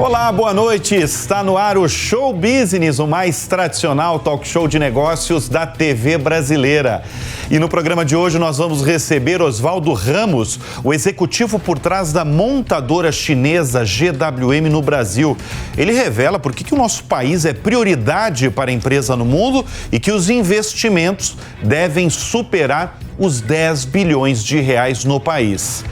Olá, boa noite. Está no ar o Show Business, o mais tradicional talk show de negócios da TV brasileira. E no programa de hoje nós vamos receber Osvaldo Ramos, o executivo por trás da montadora chinesa GWM no Brasil. Ele revela por que o nosso país é prioridade para a empresa no mundo e que os investimentos devem superar os 10 bilhões de reais no país.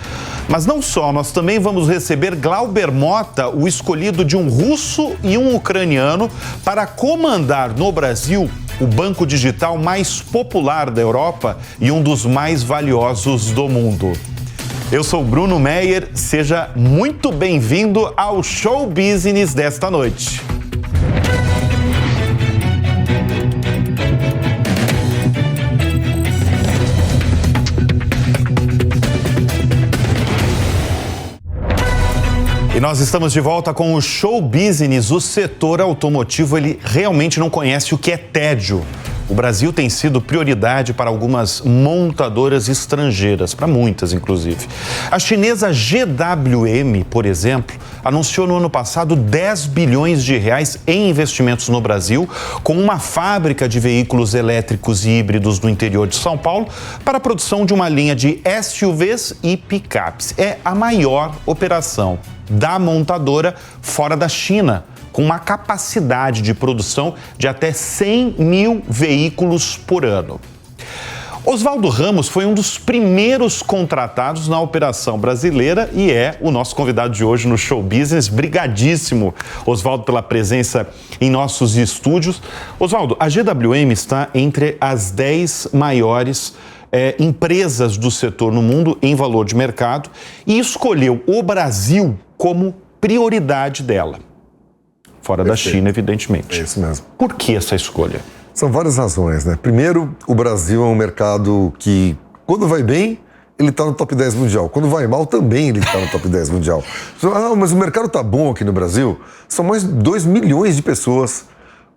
Mas não só, nós também vamos receber Glauber Mota, o escolhido de um russo e um ucraniano para comandar no Brasil o banco digital mais popular da Europa e um dos mais valiosos do mundo. Eu sou Bruno Meyer, seja muito bem-vindo ao Show Business desta noite. E nós estamos de volta com o Show Business. O setor automotivo, ele realmente não conhece o que é tédio. O Brasil tem sido prioridade para algumas montadoras estrangeiras, para muitas, inclusive. A chinesa GWM, por exemplo, anunciou no ano passado 10 bilhões de reais em investimentos no Brasil, com uma fábrica de veículos elétricos e híbridos no interior de São Paulo, para a produção de uma linha de SUVs e picapes. É a maior operação da montadora fora da China, com uma capacidade de produção de até 100 mil veículos por ano. Osvaldo Ramos foi um dos primeiros contratados na operação brasileira e é o nosso convidado de hoje no Show Business. Brigadíssimo, Osvaldo, pela presença em nossos estúdios. Osvaldo, a GWM está entre as 10 maiores empresas do setor no mundo em valor de mercado e escolheu o Brasil como prioridade dela. Fora da China, evidentemente. É isso mesmo. Por que essa escolha? São várias razões, né? Primeiro, o Brasil é um mercado que, quando vai bem, ele está no top 10 mundial. Quando vai mal, também ele está no top 10 mundial. Ah, mas o mercado está bom aqui no Brasil. São mais de 2 milhões de pessoas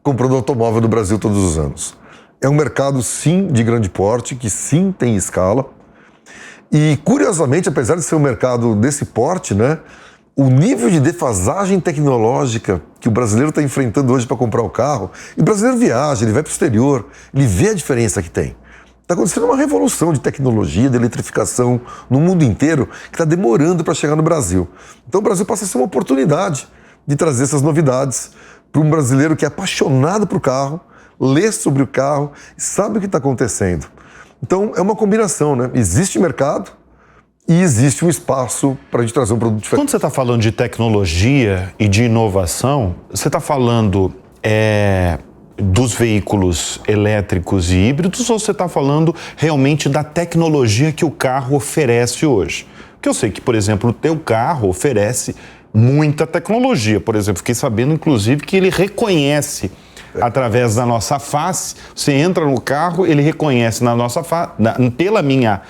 comprando automóvel no Brasil todos os anos. É um mercado, sim, de grande porte, que sim tem escala. E, curiosamente, apesar de ser um mercado desse porte, né? O nível de defasagem tecnológica que o brasileiro está enfrentando hoje para comprar o carro, e o brasileiro viaja, ele vai para o exterior, ele vê a diferença que tem. Está acontecendo uma revolução de tecnologia, de eletrificação no mundo inteiro, que está demorando para chegar no Brasil. Então o Brasil passa a ser uma oportunidade de trazer essas novidades para um brasileiro que é apaixonado por carro, lê sobre o carro, sabe o que está acontecendo. Então é uma combinação, né? Existe mercado, e existe um espaço para a gente trazer um produto diferente. Quando você está falando de tecnologia e de inovação, você está falando dos veículos elétricos e híbridos ou você está falando realmente da tecnologia que o carro oferece hoje? Porque eu sei que, por exemplo, o teu carro oferece muita tecnologia. Por exemplo, fiquei sabendo, inclusive, que ele reconhece através da nossa face. Você entra no carro, ele reconhece na nossa face, pela minha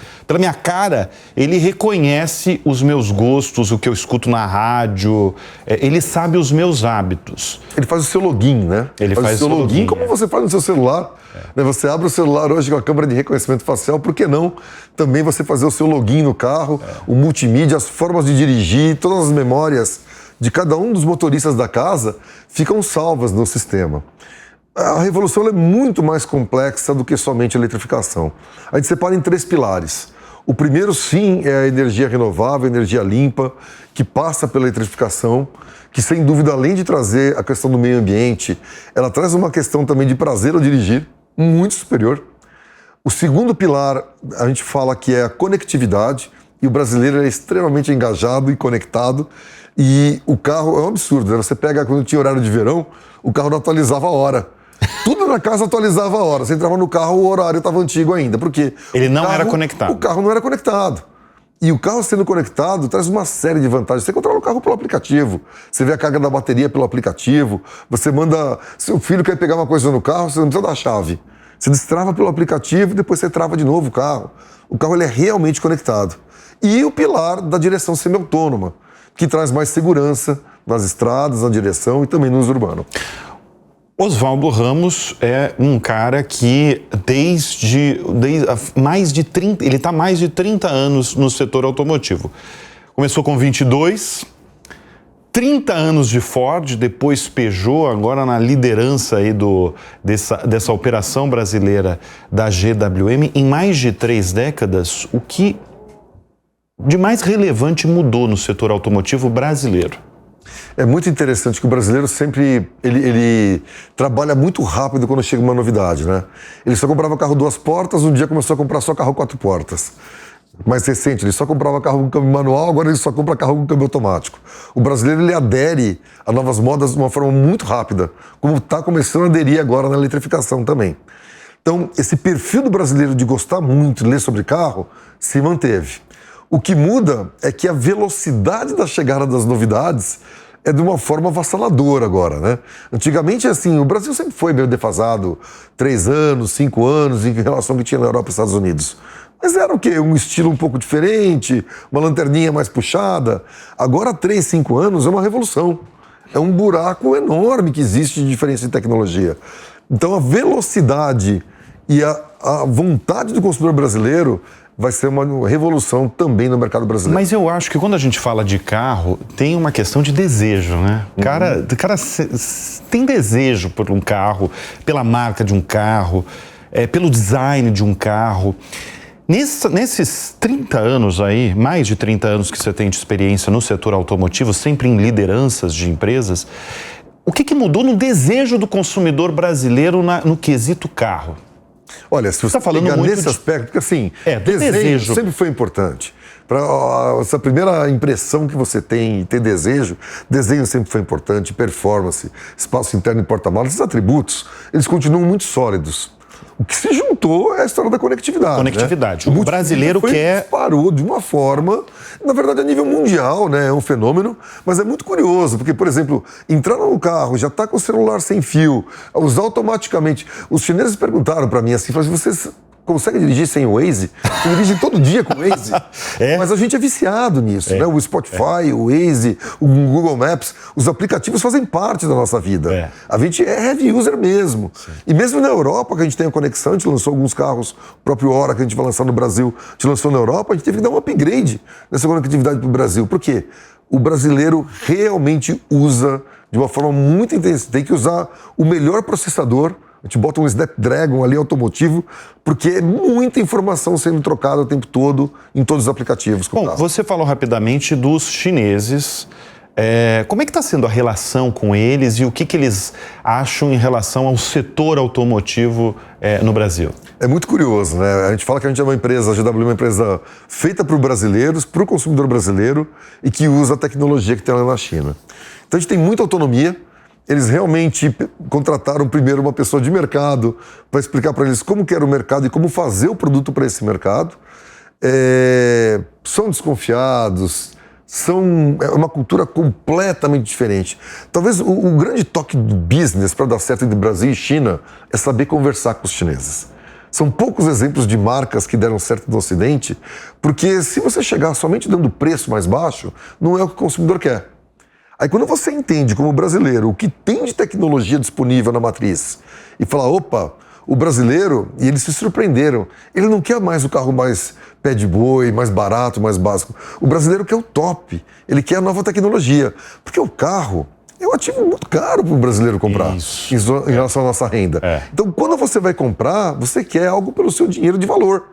cara, ele reconhece os meus gostos, o que eu escuto na rádio, ele sabe os meus hábitos. Ele faz o seu login, né? Ele faz o seu login como você faz no seu celular. Você abre o celular hoje com a câmera de reconhecimento facial, por que não também você fazer o seu login no carro, o multimídia, as formas de dirigir, todas as memórias de cada um dos motoristas da casa ficam salvas no sistema. A revolução é muito mais complexa do que somente a eletrificação. A gente separa em 3 pilares. O primeiro, sim, é a energia renovável, a energia limpa, que passa pela eletrificação, que, sem dúvida, além de trazer a questão do meio ambiente, ela traz uma questão também de prazer ao dirigir, muito superior. O segundo pilar, a gente fala que é a conectividade, e o brasileiro é extremamente engajado e conectado, e o carro é um absurdo, né? Você pega, quando tinha horário de verão, o carro não atualizava a hora. Tudo na casa atualizava a hora. Você entrava no carro, o horário estava antigo ainda. Por quê? Ele não era conectado. O carro não era conectado. E o carro sendo conectado traz uma série de vantagens. Você controla o carro pelo aplicativo. Você vê a carga da bateria pelo aplicativo. Você manda... Seu filho quer pegar uma coisa no carro, você não precisa dar a chave. Você destrava pelo aplicativo e depois você trava de novo o carro. O carro ele é realmente conectado. E o pilar da direção semi-autônoma, que traz mais segurança nas estradas, na direção e também no uso urbano. Osvaldo Ramos é um cara que desde mais de 30, ele está mais de 30 anos no setor automotivo. Começou com 22, 30 anos de Ford, depois Peugeot, agora na liderança aí dessa operação brasileira da GWM. Em mais de 3 décadas, o que de mais relevante mudou no setor automotivo brasileiro? É muito interessante que o brasileiro sempre ele trabalha muito rápido quando chega uma novidade, né? Ele só comprava carro 2 portas, um dia começou a comprar só carro 4 portas. Mais recente, ele só comprava carro com câmbio manual, agora ele só compra carro com câmbio automático. O brasileiro ele adere a novas modas de uma forma muito rápida, como está começando a aderir agora na eletrificação também. Então, esse perfil do brasileiro de gostar muito de ler sobre carro se manteve. O que muda é que a velocidade da chegada das novidades é de uma forma avassaladora agora, né? Antigamente, assim, o Brasil sempre foi meio defasado, 3 anos, 5 anos, em relação ao que tinha na Europa e Estados Unidos. Mas era o quê? Um estilo um pouco diferente, uma lanterninha mais puxada. Agora, 3, 5 anos é uma revolução. É um buraco enorme que existe de diferença de tecnologia. Então, a velocidade e a vontade do consumidor brasileiro vai ser uma revolução também no mercado brasileiro. Mas eu acho que quando a gente fala de carro, tem uma questão de desejo, né? O cara tem desejo por um carro, pela marca de um carro, pelo design de um carro. Nesses 30 anos aí, mais de 30 anos que você tem de experiência no setor automotivo, sempre em lideranças de empresas, o que mudou no desejo do consumidor brasileiro no quesito carro? Olha, se você pegar nesse aspecto, porque assim, desejo sempre foi importante. Para essa primeira impressão que você tem e ter desenho sempre foi importante, performance, espaço interno e porta-malas, esses atributos, eles continuam muito sólidos. O que se juntou é a história da conectividade. Conectividade. Né? O brasileiro disparou de uma forma, na verdade a nível mundial, né? É um fenômeno, mas é muito curioso, porque, por exemplo, entrar no carro, já está com o celular sem fio, usar automaticamente. Os chineses perguntaram para mim assim, vocês conseguem dirigir sem o Waze? Você dirige todo dia com o Waze. Mas a gente é viciado nisso, né? O Spotify, o Waze, o Google Maps, os aplicativos fazem parte da nossa vida. A gente é heavy user mesmo. Sim. E mesmo na Europa, que a gente tem a conexão, a gente lançou alguns carros, o próprio Hora que a gente vai lançar no Brasil, a gente lançou na Europa, a gente teve que dar um upgrade nessa conectividade para o Brasil. Por quê? O brasileiro realmente usa de uma forma muito intensa. Tem que usar o melhor processador. A gente bota um Snapdragon ali automotivo, porque é muita informação sendo trocada o tempo todo em todos os aplicativos. Bom, você falou rapidamente dos chineses. Como é que está sendo a relação com eles e o que eles acham em relação ao setor automotivo no Brasil? É muito curioso, né? A gente fala que a gente é uma empresa, a GW é uma empresa feita para os brasileiros, para o consumidor brasileiro e que usa a tecnologia que tem lá na China. Então a gente tem muita autonomia. Eles realmente contrataram primeiro uma pessoa de mercado para explicar para eles como que era o mercado e como fazer o produto para esse mercado. São desconfiados, é uma cultura completamente diferente. Talvez o grande toque do business para dar certo entre Brasil e China é saber conversar com os chineses. São poucos exemplos de marcas que deram certo no Ocidente, porque se você chegar somente dando preço mais baixo, não é o que o consumidor quer. Aí quando você entende como brasileiro o que tem de tecnologia disponível na matriz e fala, opa, o brasileiro, e eles se surpreenderam, ele não quer mais o carro mais pé de boi, mais barato, mais básico. O brasileiro quer o top, ele quer a nova tecnologia, porque o carro é um ativo muito caro para o brasileiro comprar em relação à nossa renda. Então quando você vai comprar, você quer algo pelo seu dinheiro de valor.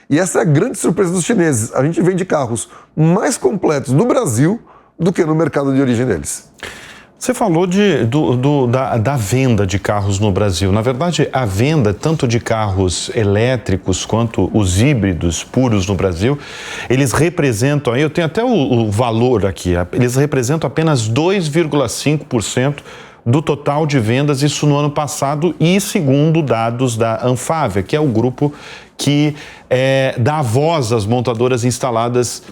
E essa é a grande surpresa dos chineses. A gente vende carros mais completos no Brasil do que no mercado de origem deles. Você falou da venda de carros no Brasil. Na verdade, a venda tanto de carros elétricos quanto os híbridos puros no Brasil, eles representam, eu tenho até o valor aqui, eles representam apenas 2,5% do total de vendas, isso no ano passado, e segundo dados da Anfávia, que é o grupo que dá voz às montadoras instaladas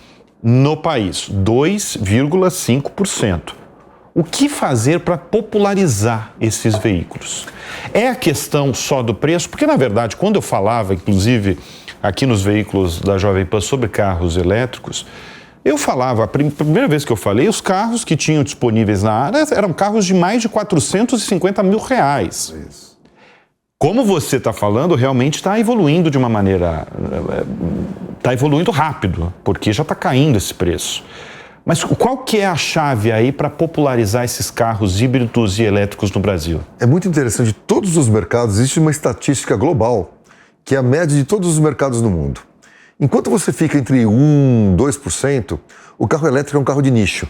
no país, 2,5%. O que fazer para popularizar esses veículos? É a questão só do preço? Porque, na verdade, quando eu falava, inclusive, aqui nos veículos da Jovem Pan sobre carros elétricos, eu falava, a primeira vez que eu falei, os carros que tinham disponíveis na área eram carros de mais de R$450 mil. Isso. Como você está falando, realmente está evoluindo de uma maneira... Está evoluindo rápido, porque já está caindo esse preço. Mas qual que é a chave aí para popularizar esses carros híbridos e elétricos no Brasil? É muito interessante. De todos os mercados, existe uma estatística global, que é a média de todos os mercados no mundo. Enquanto você fica entre 1% e 2%, o carro elétrico é um carro de nicho.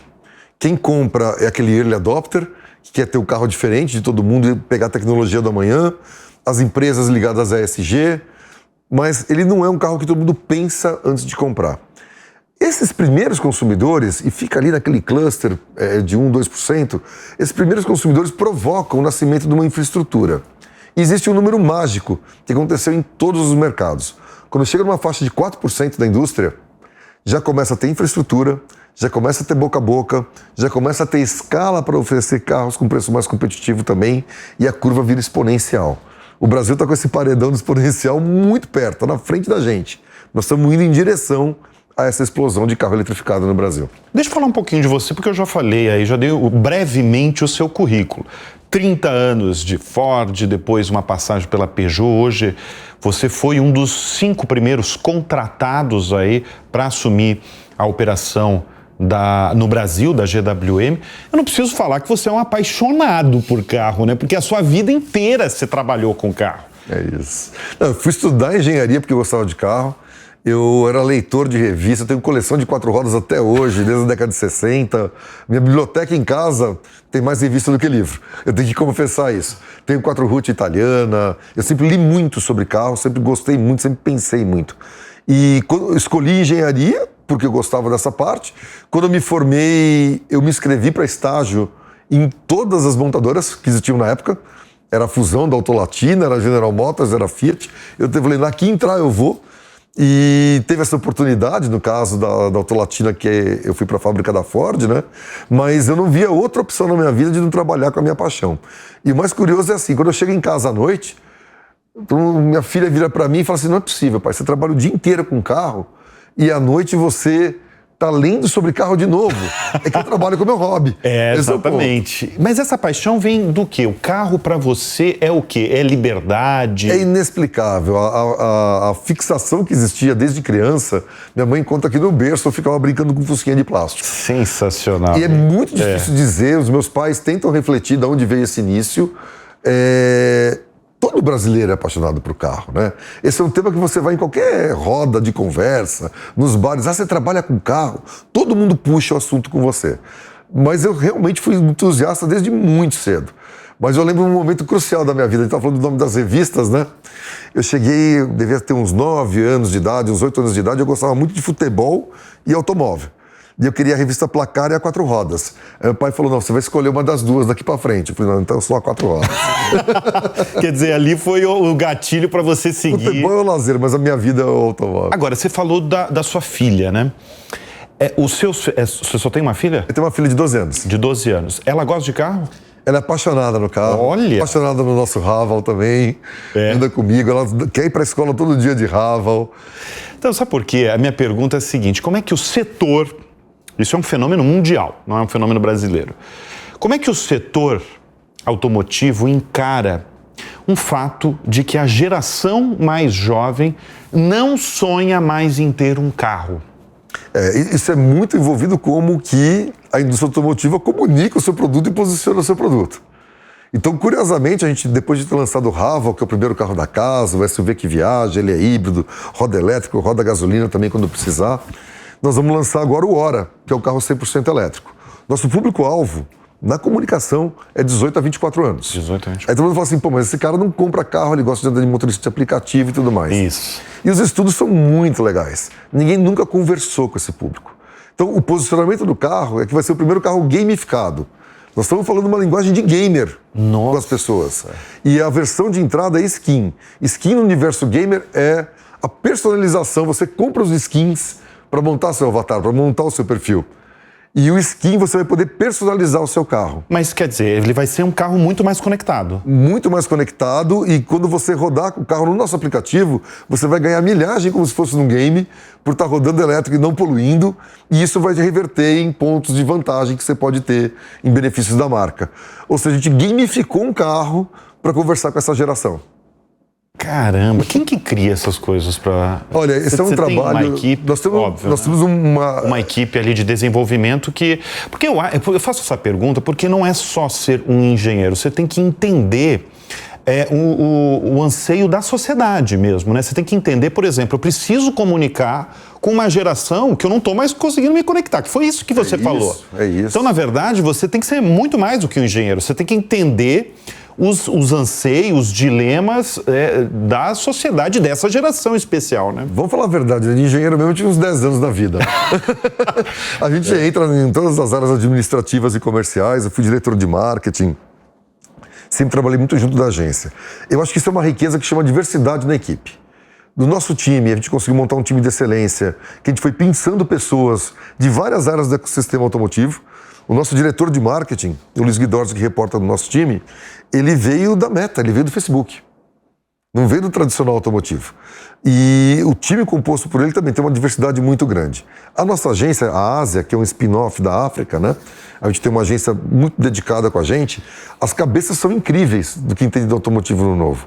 Quem compra é aquele early adopter, que quer ter um carro diferente de todo mundo e pegar a tecnologia do amanhã, as empresas ligadas à ESG, mas ele não é um carro que todo mundo pensa antes de comprar. Esses primeiros consumidores, e fica ali naquele cluster de 1%, 2%, esses primeiros consumidores provocam o nascimento de uma infraestrutura. E existe um número mágico que aconteceu em todos os mercados. Quando chega numa faixa de 4% da indústria, já começa a ter infraestrutura, já começa a ter boca a boca, já começa a ter escala para oferecer carros com preço mais competitivo também, e a curva vira exponencial. O Brasil está com esse paredão do exponencial muito perto, está na frente da gente. Nós estamos indo em direção a essa explosão de carro eletrificado no Brasil. Deixa eu falar um pouquinho de você, porque eu já falei aí, já dei brevemente o seu currículo. 30 anos de Ford, depois uma passagem pela Peugeot. Hoje você foi um dos 5 primeiros contratados aí para assumir a operação no Brasil, da GWM. Eu não preciso falar que você é um apaixonado por carro, né? Porque a sua vida inteira você trabalhou com carro. É isso. Eu fui estudar engenharia porque eu gostava de carro. Eu era leitor de revista, tenho coleção de 4 rodas até hoje, desde a década de 60. Minha biblioteca em casa tem mais revista do que livro. Eu tenho que confessar isso. Tenho 4 italiana. Eu sempre li muito sobre carro, sempre gostei muito, sempre pensei muito. E quando eu escolhi engenharia, porque eu gostava dessa parte. Quando eu me formei, eu me inscrevi para estágio em todas as montadoras que existiam na época. Era a fusão da Autolatina, era a General Motors, era a Fiat. Eu falei, na que entrar eu vou. E teve essa oportunidade, no caso da Autolatina, que eu fui para a fábrica da Ford, né? Mas eu não via outra opção na minha vida de não trabalhar com a minha paixão. E o mais curioso é assim, quando eu chego em casa à noite, minha filha vira para mim e fala assim, não é possível, pai, você trabalha o dia inteiro com carro e à noite você tá lendo sobre carro de novo. É que eu trabalho com o meu hobby. Exatamente. Mas essa paixão vem do quê? O carro para você é o quê? É liberdade? É inexplicável. A fixação que existia desde criança, minha mãe conta aqui no berço, eu ficava brincando com fusquinha de plástico. Sensacional. E é muito difícil dizer, os meus pais tentam refletir de onde veio esse início. Todo brasileiro é apaixonado por carro, né? Esse é um tema que você vai em qualquer roda de conversa, nos bares, você trabalha com carro, todo mundo puxa o assunto com você. Mas eu realmente fui entusiasta desde muito cedo. Mas eu lembro um momento crucial da minha vida, a gente estava falando do nome das revistas, né? Eu cheguei, eu devia ter uns 9 anos de idade, uns 8 anos de idade, eu gostava muito de futebol e automóvel. E eu queria a revista Placar e a 4 rodas. Aí meu pai falou, não, você vai escolher uma das duas daqui pra frente. Eu falei, não, então só a 4 rodas. Quer dizer, ali foi o gatilho para você seguir. Futebol é o lazer, mas a minha vida é o automóvel. Agora, você falou da sua filha, né? Você só tem uma filha? Eu tenho uma filha de 12 anos. De 12 anos. Ela gosta de carro? Ela é apaixonada no carro. Olha! Apaixonada no nosso Raval também. Anda comigo. Ela quer ir pra escola todo dia de Raval. Então, sabe por quê? A minha pergunta é a seguinte, como é que o setor... Isso é um fenômeno mundial, não é um fenômeno brasileiro. Como é que o setor automotivo encara um fato de que a geração mais jovem não sonha mais em ter um carro? Isso é muito envolvido como que a indústria automotiva comunica o seu produto e posiciona o seu produto. Então, curiosamente, a gente, depois de ter lançado o Raval, que é o primeiro carro da casa, o SUV que viaja, ele é híbrido, roda elétrico, roda gasolina também quando precisar, nós vamos lançar agora o Hora, que é o carro 100% elétrico. Nosso público-alvo na comunicação é 18 a 24 anos. 18 a 24. Aí todo mundo fala assim, pô, mas esse cara não compra carro, ele gosta de andar de motorista de aplicativo e tudo mais. Isso. E os estudos são muito legais. Ninguém nunca conversou com esse público. Então, o posicionamento do carro é que vai ser o primeiro carro gamificado. Nós estamos falando uma linguagem de gamer com as pessoas. E a versão de entrada é skin. Skin no universo gamer é a personalização. Você compra os skins para montar seu avatar, para montar o seu perfil. E o skin você vai poder personalizar o seu carro. Mas quer dizer, ele vai ser um carro muito mais conectado. Muito mais conectado, e quando você rodar com o carro no nosso aplicativo, você vai ganhar milhagem como se fosse num game, por estar rodando elétrico e não poluindo, e isso vai reverter em pontos de vantagem que você pode ter em benefícios da marca. Ou seja, a gente gamificou um carro para conversar com essa geração. Caramba, quem que cria essas coisas para... Olha, esse é um trabalho... Tem uma equipe, nós temos uma equipe ali de desenvolvimento que... Porque eu faço essa pergunta porque não é só ser um engenheiro, você tem que entender o anseio da sociedade mesmo, né? Você tem que entender, por exemplo, eu preciso comunicar com uma geração que eu não estou mais conseguindo me conectar, que foi isso que você falou. É isso. Então, na verdade, você tem que ser muito mais do que um engenheiro, você tem que entender os anseios, os dilemas da sociedade dessa geração especial, né? Vamos falar a verdade, de engenheiro mesmo eu tive uns 10 anos na vida. A gente entra em todas as áreas administrativas e comerciais, eu fui diretor de marketing, sempre trabalhei muito junto da agência. Eu acho que isso é uma riqueza que chama diversidade na equipe. No nosso time, a gente conseguiu montar um time de excelência, que a gente foi pensando pessoas de várias áreas do ecossistema automotivo. O nosso diretor de marketing, o Luiz Guidorzi, que reporta no nosso time, ele veio da Meta, ele veio do Facebook. Não veio do tradicional automotivo. E o time composto por ele também tem uma diversidade muito grande. A nossa agência, a Ásia, que é um spin-off da África, né? A gente tem uma agência muito dedicada com a gente. As cabeças são incríveis do que entende do automotivo no novo.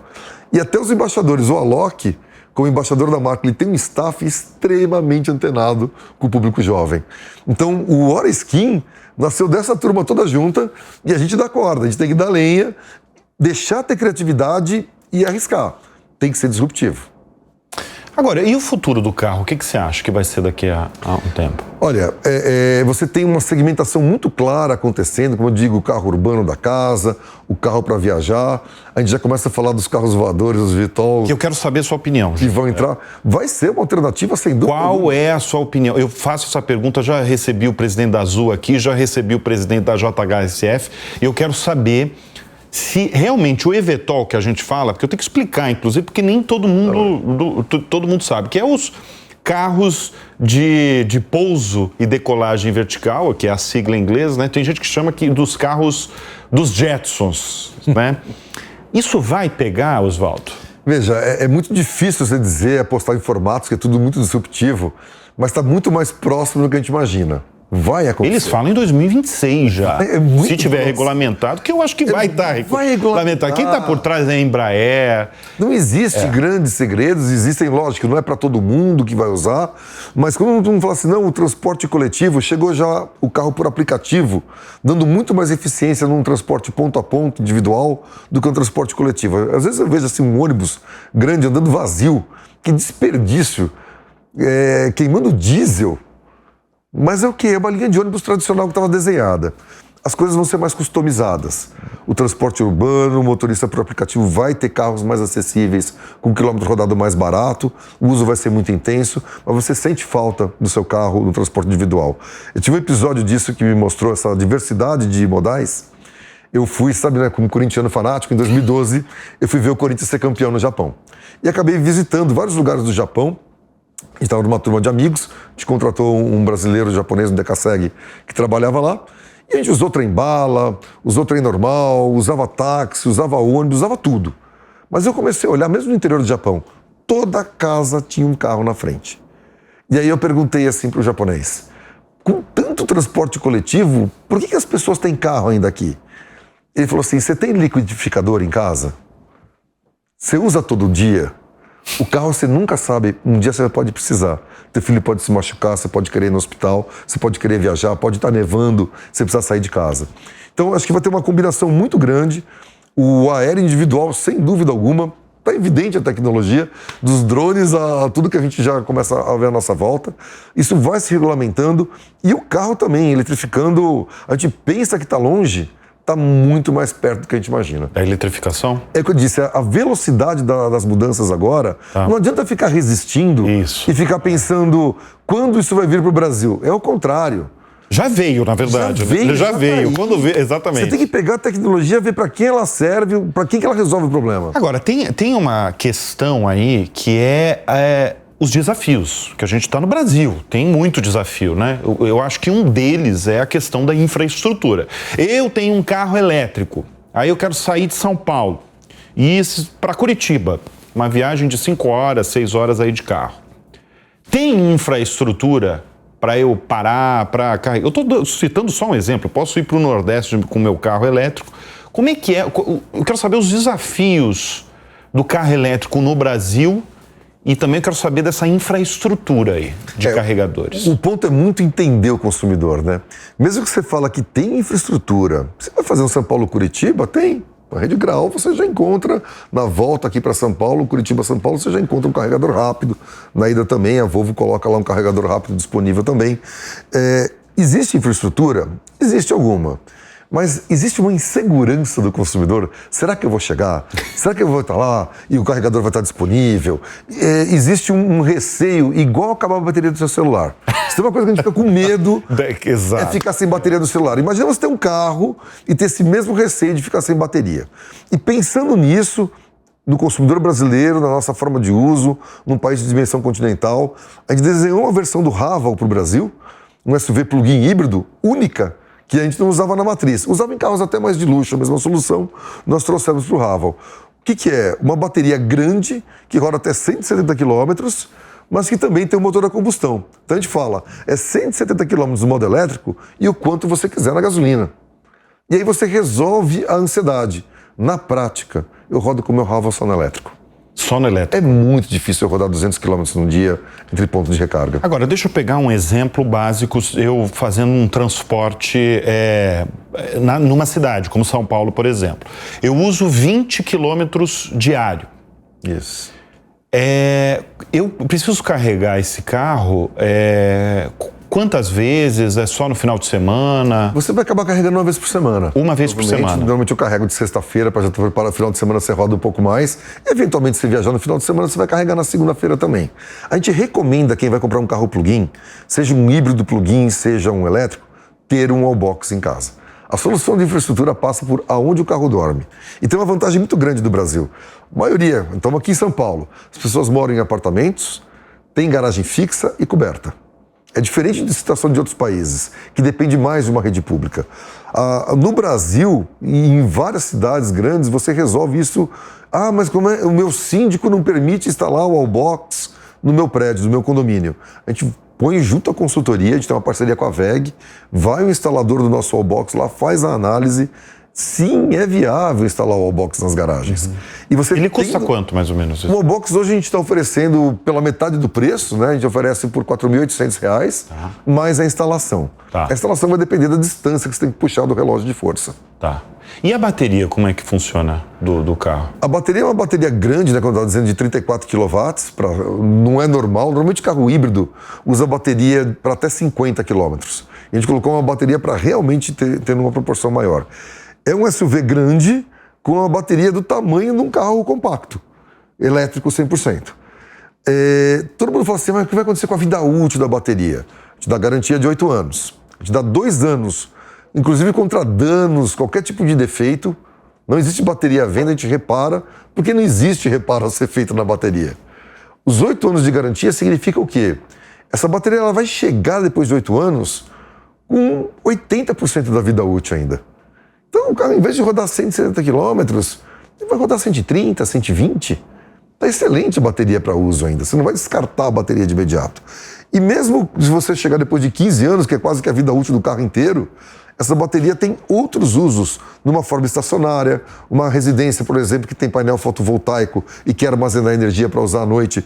E até os embaixadores, o Alok, como embaixador da marca, ele tem um staff extremamente antenado com o público jovem. Então, o Hora Skin nasceu dessa turma toda junta e a gente dá corda, a gente tem que dar lenha, deixar ter criatividade e arriscar. Tem que ser disruptivo. Agora, e o futuro do carro? O que você acha que vai ser daqui a um tempo? Olha, você tem uma segmentação muito clara acontecendo, como eu digo, o carro urbano da casa, o carro para viajar. A gente já começa a falar dos carros voadores, os VTOL. Que eu quero saber a sua opinião. Que vão entrar. Vai ser uma alternativa sem dúvida. Qual é a sua opinião? Eu faço essa pergunta, já recebi o presidente da Azul aqui, já recebi o presidente da JHSF, e eu quero saber se realmente o eVTOL que a gente fala, porque eu tenho que explicar, inclusive, porque nem todo mundo sabe, que é os carros de pouso e decolagem vertical, que é a sigla em inglês, né? Tem gente que chama dos carros dos Jetsons, né? Isso vai pegar, Oswaldo? Veja, é muito difícil você dizer, apostar em formatos, que é tudo muito disruptivo, mas está muito mais próximo do que a gente imagina. Vai acontecer. Eles falam em 2026 já. Se tiver regulamentado, que eu acho que vai estar regulamentado. Quem está por trás é a Embraer. Não existe grandes segredos, existem, lógico, não é para todo mundo que vai usar, mas quando todo mundo fala assim, não, o transporte coletivo, chegou já o carro por aplicativo, dando muito mais eficiência num transporte ponto a ponto, individual, do que um transporte coletivo. Às vezes eu vejo assim um ônibus grande andando vazio, que desperdício, queimando diesel. Mas é o quê? É uma linha de ônibus tradicional que estava desenhada. As coisas vão ser mais customizadas. O transporte urbano, o motorista por aplicativo vai ter carros mais acessíveis, com quilômetro rodado mais barato, o uso vai ser muito intenso, mas você sente falta do seu carro no transporte individual. Eu tive um episódio disso que me mostrou essa diversidade de modais. Eu fui, sabe, né, como corintiano fanático, em 2012, eu fui ver o Corinthians ser campeão no Japão. E acabei visitando vários lugares do Japão. A gente estava numa turma de amigos, a gente contratou um brasileiro japonês, um Dekaseg, que trabalhava lá, e a gente usou trem-bala, usou trem normal, usava táxi, usava ônibus, usava tudo. Mas eu comecei a olhar, mesmo no interior do Japão, toda casa tinha um carro na frente. E aí eu perguntei assim para o japonês, com tanto transporte coletivo, por que as pessoas têm carro ainda aqui? Ele falou assim, você tem liquidificador em casa? Você usa todo dia? O carro você nunca sabe, um dia você pode precisar. Teu filho pode se machucar, você pode querer ir no hospital, você pode querer viajar, pode estar nevando, você precisa sair de casa. Então acho que vai ter uma combinação muito grande. O aéreo individual, sem dúvida alguma, está evidente a tecnologia, dos drones a tudo que a gente já começa a ver à nossa volta. Isso vai se regulamentando. E o carro também, eletrificando, a gente pensa que está longe, está muito mais perto do que a gente imagina. A eletrificação? É o que eu disse, a velocidade das mudanças agora, não adianta ficar resistindo e ficar pensando quando isso vai vir para o Brasil. É o contrário. Já veio, na verdade. Já veio. Quando veio, exatamente. Você tem que pegar a tecnologia, ver para quem ela serve, para quem que ela resolve o problema. Agora, tem uma questão aí que é os desafios, que a gente está no Brasil, tem muito desafio, né? Eu acho que um deles é a questão da infraestrutura. Eu tenho um carro elétrico, aí eu quero sair de São Paulo e ir para Curitiba, uma viagem de 5 horas, 6 horas aí de carro. Tem infraestrutura para eu parar, para carregar? Eu estou citando só um exemplo, eu posso ir para o Nordeste com o meu carro elétrico. Como é que é? Eu quero saber os desafios do carro elétrico no Brasil e também quero saber dessa infraestrutura aí de carregadores. O ponto é muito entender o consumidor, né? Mesmo que você fala que tem infraestrutura, você vai fazer um São Paulo-Curitiba? Tem. A Rede Graal você já encontra, na volta aqui para São Paulo, Curitiba-São Paulo, você já encontra um carregador rápido. Na ida também, a Volvo coloca lá um carregador rápido disponível também. Existe infraestrutura? Existe alguma. Mas existe uma insegurança do consumidor. Será que eu vou chegar? Será que eu vou estar lá e o carregador vai estar disponível? Existe um receio, igual acabar a bateria do seu celular. Se tem uma coisa que a gente fica com medo, é ficar sem bateria do celular. Imagina você ter um carro e ter esse mesmo receio de ficar sem bateria. E pensando nisso, no consumidor brasileiro, na nossa forma de uso, num país de dimensão continental, a gente desenhou uma versão do Haval para o Brasil, um SUV plug-in híbrido, única, que a gente não usava na matriz. Usava em carros até mais de luxo, a mesma solução, nós trouxemos para o Haval. O que é? Uma bateria grande, que roda até 170 km, mas que também tem um motor a combustão. Então a gente fala, 170 km no modo elétrico e o quanto você quiser na gasolina. E aí você resolve a ansiedade. Na prática, eu rodo com o meu Haval só no elétrico. Só no elétrico? É muito difícil eu rodar 200 km num dia entre pontos de recarga. Agora, deixa eu pegar um exemplo básico, eu fazendo um transporte numa cidade, como São Paulo, por exemplo. Eu uso 20 quilômetros diário. Isso. Eu preciso carregar esse carro quantas vezes? É só no final de semana? Você vai acabar carregando uma vez por semana. Uma vez por semana? Normalmente eu carrego de sexta-feira para o final de semana você roda um pouco mais. Eventualmente, se viajar no final de semana, você vai carregar na segunda-feira também. A gente recomenda quem vai comprar um carro plug-in, seja um híbrido plug-in, seja um elétrico, ter um wallbox em casa. A solução de infraestrutura passa por aonde o carro dorme. E tem uma vantagem muito grande do Brasil. A maioria, então aqui em São Paulo, as pessoas moram em apartamentos, tem garagem fixa e coberta. É diferente da situação de outros países, que depende mais de uma rede pública. No Brasil, e em várias cidades grandes, você resolve isso. Mas como o meu síndico não permite instalar o wallbox no meu prédio, no meu condomínio? A gente põe junto à consultoria, a gente tem uma parceria com a VEG, vai o instalador do nosso wallbox lá, faz a análise. Sim, é viável instalar o wallbox nas garagens. E você Ele custa quanto, mais ou menos? O wallbox hoje a gente está oferecendo pela metade do preço, né? A gente oferece por R$ 4.800, mais a instalação. A instalação vai depender da distância que você tem que puxar do relógio de força. E a bateria, como é que funciona do carro? A bateria é uma bateria grande, né? Quando eu estava dizendo de 34 kW, não é normal. Normalmente carro híbrido usa bateria para até 50 km. E a gente colocou uma bateria para realmente ter uma proporção maior. É um SUV grande com uma bateria do tamanho de um carro compacto, elétrico 100%. Todo mundo fala assim, mas o que vai acontecer com a vida útil da bateria? A gente dá garantia de 8 anos, a gente dá 2 anos, inclusive contra danos, qualquer tipo de defeito. Não existe bateria à venda, a gente repara, porque não existe reparo a ser feito na bateria. Os 8 anos de garantia significa o quê? Essa bateria ela vai chegar depois de 8 anos com 80% da vida útil ainda. Então, o carro, em vez de rodar 170 km, ele vai rodar 130, 120. Está excelente a bateria para uso ainda. Você não vai descartar a bateria de imediato. E mesmo se você chegar depois de 15 anos, que é quase que a vida útil do carro inteiro, essa bateria tem outros usos, numa forma estacionária, uma residência, por exemplo, que tem painel fotovoltaico e quer armazenar energia para usar à noite.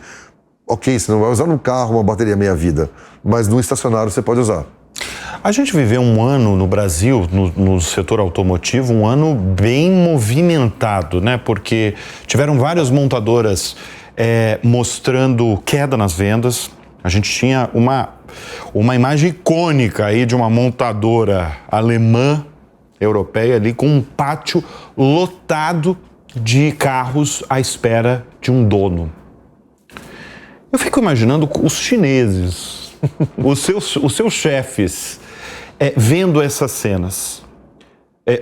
Ok, você não vai usar no carro uma bateria meia-vida, mas no estacionário você pode usar. A gente viveu um ano no Brasil, no setor automotivo, um ano bem movimentado, né? Porque tiveram várias montadoras mostrando queda nas vendas. A gente tinha uma imagem icônica aí de uma montadora alemã, europeia, ali com um pátio lotado de carros à espera de um dono. Eu fico imaginando os chineses, os seus chefes, vendo essas cenas.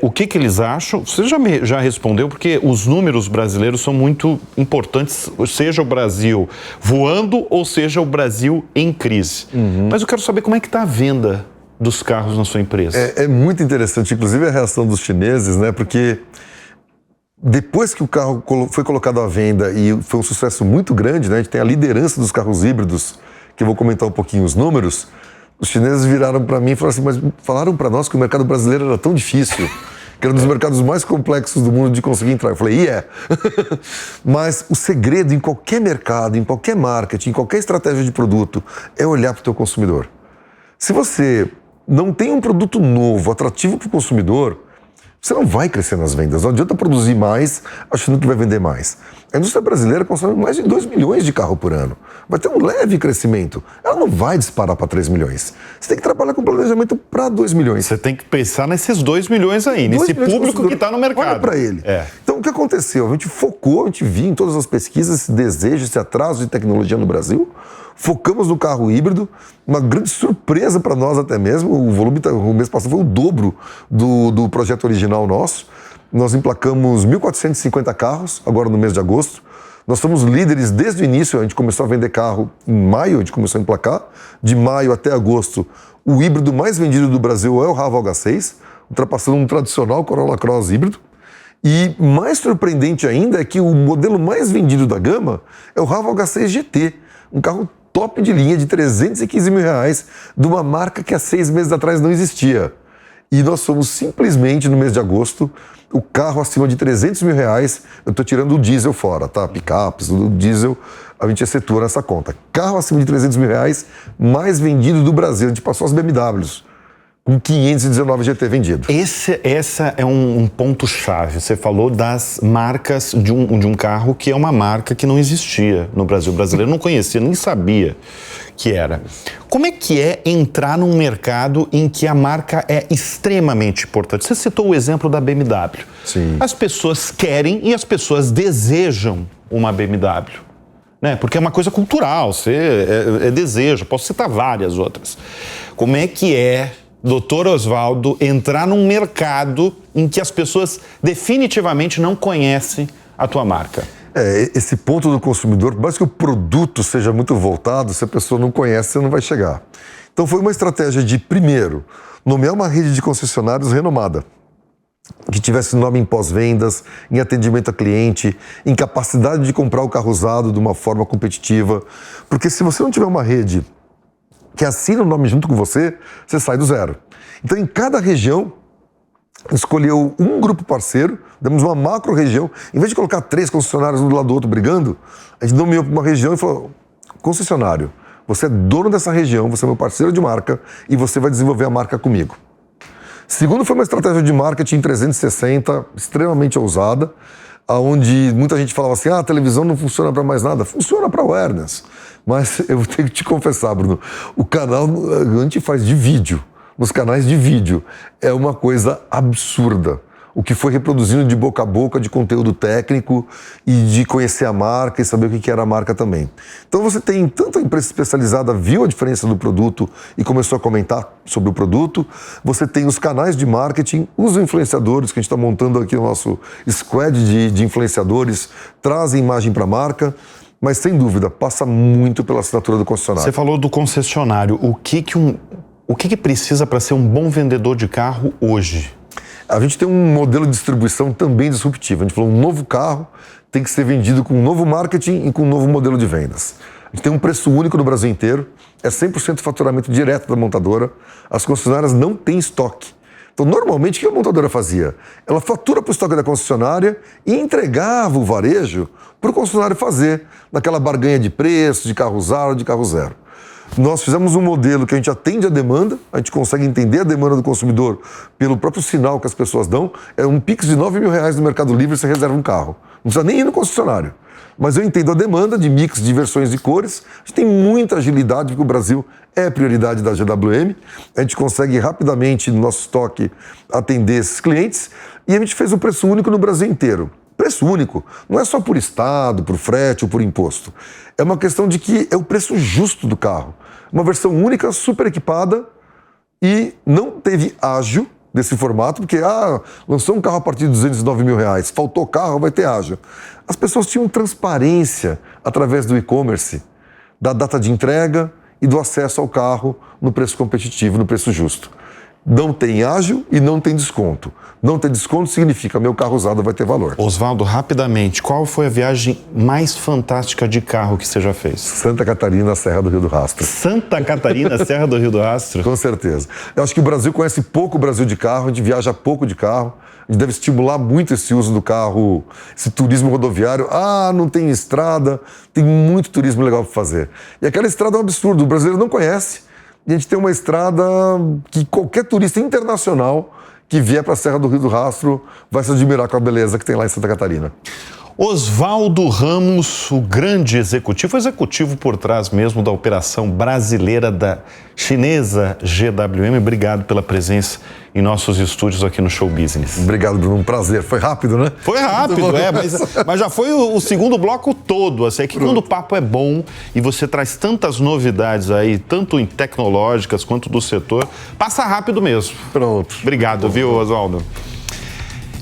O que eles acham? Você já respondeu, porque os números brasileiros são muito importantes, seja o Brasil voando ou seja o Brasil em crise. Mas eu quero saber como é que está a venda dos carros na sua empresa. É muito interessante, inclusive a reação dos chineses, né? Porque depois que o carro foi colocado à venda e foi um sucesso muito grande, né? A gente tem a liderança dos carros híbridos, que eu vou comentar um pouquinho os números. Os chineses viraram para mim e falaram assim, mas falaram para nós que o mercado brasileiro era tão difícil, que era um dos mercados mais complexos do mundo de conseguir entrar. Eu falei, Mas o segredo em qualquer mercado, em qualquer marketing, em qualquer estratégia de produto, é olhar para o teu consumidor. Se você não tem um produto novo, atrativo para o consumidor, você não vai crescer nas vendas. Não adianta produzir mais achando que vai vender mais. A indústria brasileira consome mais de 2 milhões de carros por ano. Vai ter um leve crescimento. Ela não vai disparar para 3 milhões. Você tem que trabalhar com planejamento para 2 milhões. Você tem que pensar nesses 2 milhões aí, nesse público que está no mercado. Olha para ele. Então, o que aconteceu? A gente focou, a gente viu em todas as pesquisas esse desejo, esse atraso de tecnologia no Brasil. Focamos no carro híbrido, uma grande surpresa para nós até mesmo. O volume, o mês passado, foi o dobro do projeto original nosso. Nós emplacamos 1.450 carros, agora no mês de agosto. Nós somos líderes desde o início, a gente começou a vender carro em maio, a gente começou a emplacar. De maio até agosto, o híbrido mais vendido do Brasil é o Raval H6, ultrapassando um tradicional Corolla Cross híbrido. E mais surpreendente ainda é que o modelo mais vendido da gama é o Raval H6 GT, um carro top de linha de R$315 mil, de uma marca que há 6 meses atrás não existia. E nós somos simplesmente, no mês de agosto, o carro acima de R$300 mil, eu estou tirando o diesel fora, tá? Picapes, o diesel, a gente excetua nessa conta. Carro acima de R$300 mil, mais vendido do Brasil. A gente passou as BMWs, com 519 GT vendido. Esse é um ponto-chave. Você falou das marcas de um carro que é uma marca que não existia no Brasil. O brasileiro não conhecia, nem sabia que era. Como é que é entrar num mercado em que a marca é extremamente importante? Você citou o exemplo da BMW. Sim. As pessoas querem e as pessoas desejam uma BMW. Né? Porque é uma coisa cultural, é desejo. Posso citar várias outras. Como é que é, Dr. Oswaldo, entrar num mercado em que as pessoas definitivamente não conhecem a tua marca? Esse ponto do consumidor, por mais que o produto seja muito voltado, se a pessoa não conhece, você não vai chegar. Então foi uma estratégia de, primeiro, nomear uma rede de concessionários renomada, que tivesse nome em pós-vendas, em atendimento a cliente, em capacidade de comprar o carro usado de uma forma competitiva. Porque se você não tiver uma rede que assina o nome junto com você, você sai do zero. Então, em cada região, escolheu um grupo parceiro, demos uma macro-região, em vez de colocar 3 concessionários um do lado do outro brigando, a gente nomeou para uma região e falou, concessionário, você é dono dessa região, você é meu parceiro de marca e você vai desenvolver a marca comigo. Segundo, foi uma estratégia de marketing 360, extremamente ousada, onde muita gente falava assim, a televisão não funciona para mais nada. Funciona para awareness. Mas eu tenho que te confessar, Bruno, o canal a gente faz de vídeo, nos canais de vídeo, é uma coisa absurda. O que foi reproduzindo de boca a boca, de conteúdo técnico e de conhecer a marca e saber o que era a marca também. Então você tem tanta empresa especializada, viu a diferença do produto e começou a comentar sobre o produto. Você tem os canais de marketing, os influenciadores, que a gente está montando aqui o nosso squad de influenciadores, trazem imagem para a marca. Mas, sem dúvida, passa muito pela assinatura do concessionário. Você falou do concessionário. O que precisa para ser um bom vendedor de carro hoje? A gente tem um modelo de distribuição também disruptivo. A gente falou, um novo carro tem que ser vendido com um novo marketing e com um novo modelo de vendas. A gente tem um preço único no Brasil inteiro, é 100% faturamento direto da montadora. As concessionárias não têm estoque. Então, normalmente, o que a montadora fazia? Ela fatura para o estoque da concessionária e entregava o varejo para o concessionário fazer, naquela barganha de preço, de carro usado, de carro zero. Nós fizemos um modelo que a gente atende a demanda, a gente consegue entender a demanda do consumidor pelo próprio sinal que as pessoas dão. É um Pix de R$9 mil no Mercado Livre, você reserva um carro. Não precisa nem ir no concessionário. Mas eu entendo a demanda de mix, de versões e cores. A gente tem muita agilidade, porque o Brasil é prioridade da GWM. A gente consegue rapidamente, no nosso estoque, atender esses clientes. E a gente fez um preço único no Brasil inteiro. Preço único não é só por estado, por frete ou por imposto. É uma questão de que é o preço justo do carro. Uma versão única, super equipada e não teve ágio desse formato, porque lançou um carro a partir de R$209 mil, faltou carro, vai ter ágio. As pessoas tinham transparência através do e-commerce, da data de entrega e do acesso ao carro no preço competitivo, no preço justo. não tem ágil e não tem desconto. Não ter desconto significa meu carro usado vai ter valor. Oswaldo, rapidamente, qual foi a viagem mais fantástica de carro que você já fez? Santa Catarina, Serra do Rio do Rastro. Santa Catarina, Serra do Rio do Rastro? Com certeza. Eu acho que o Brasil conhece pouco o Brasil de carro, a gente viaja pouco de carro, a gente deve estimular muito esse uso do carro, esse turismo rodoviário. Ah, não tem estrada, tem muito turismo legal para fazer. E aquela estrada é um absurdo, o brasileiro não conhece. E a gente tem uma estrada que qualquer turista internacional que vier para a Serra do Rio do Rastro vai se admirar com a beleza que tem lá em Santa Catarina. Oswaldo Ramos, o grande executivo, por trás mesmo da operação brasileira da chinesa GWM. Obrigado pela presença em nossos estúdios aqui no Show Business. Obrigado, Bruno. Um prazer. Foi rápido, né? Foi rápido, mas já foi o segundo bloco todo. Assim, é que quando o papo é bom e você traz tantas novidades aí, tanto em tecnológicas quanto do setor, passa rápido mesmo. Pronto. Obrigado, viu, Oswaldo?